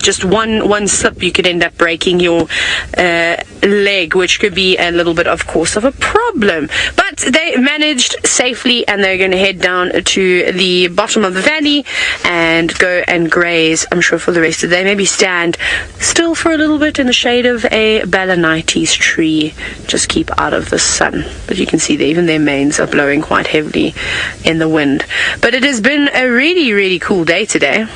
Just one slip, you could end up breaking your leg, which could be a little bit, of course, of a problem. But they managed safely, and they're going to head down to the bottom of the valley and go and graze, I'm sure, for the rest of the day. Maybe stand still for a little bit in the shade of a balanites tree. Just keep out of the sun. But you can see that even their manes are blowing quite heavily in the wind. But it has been a really, really cool day today.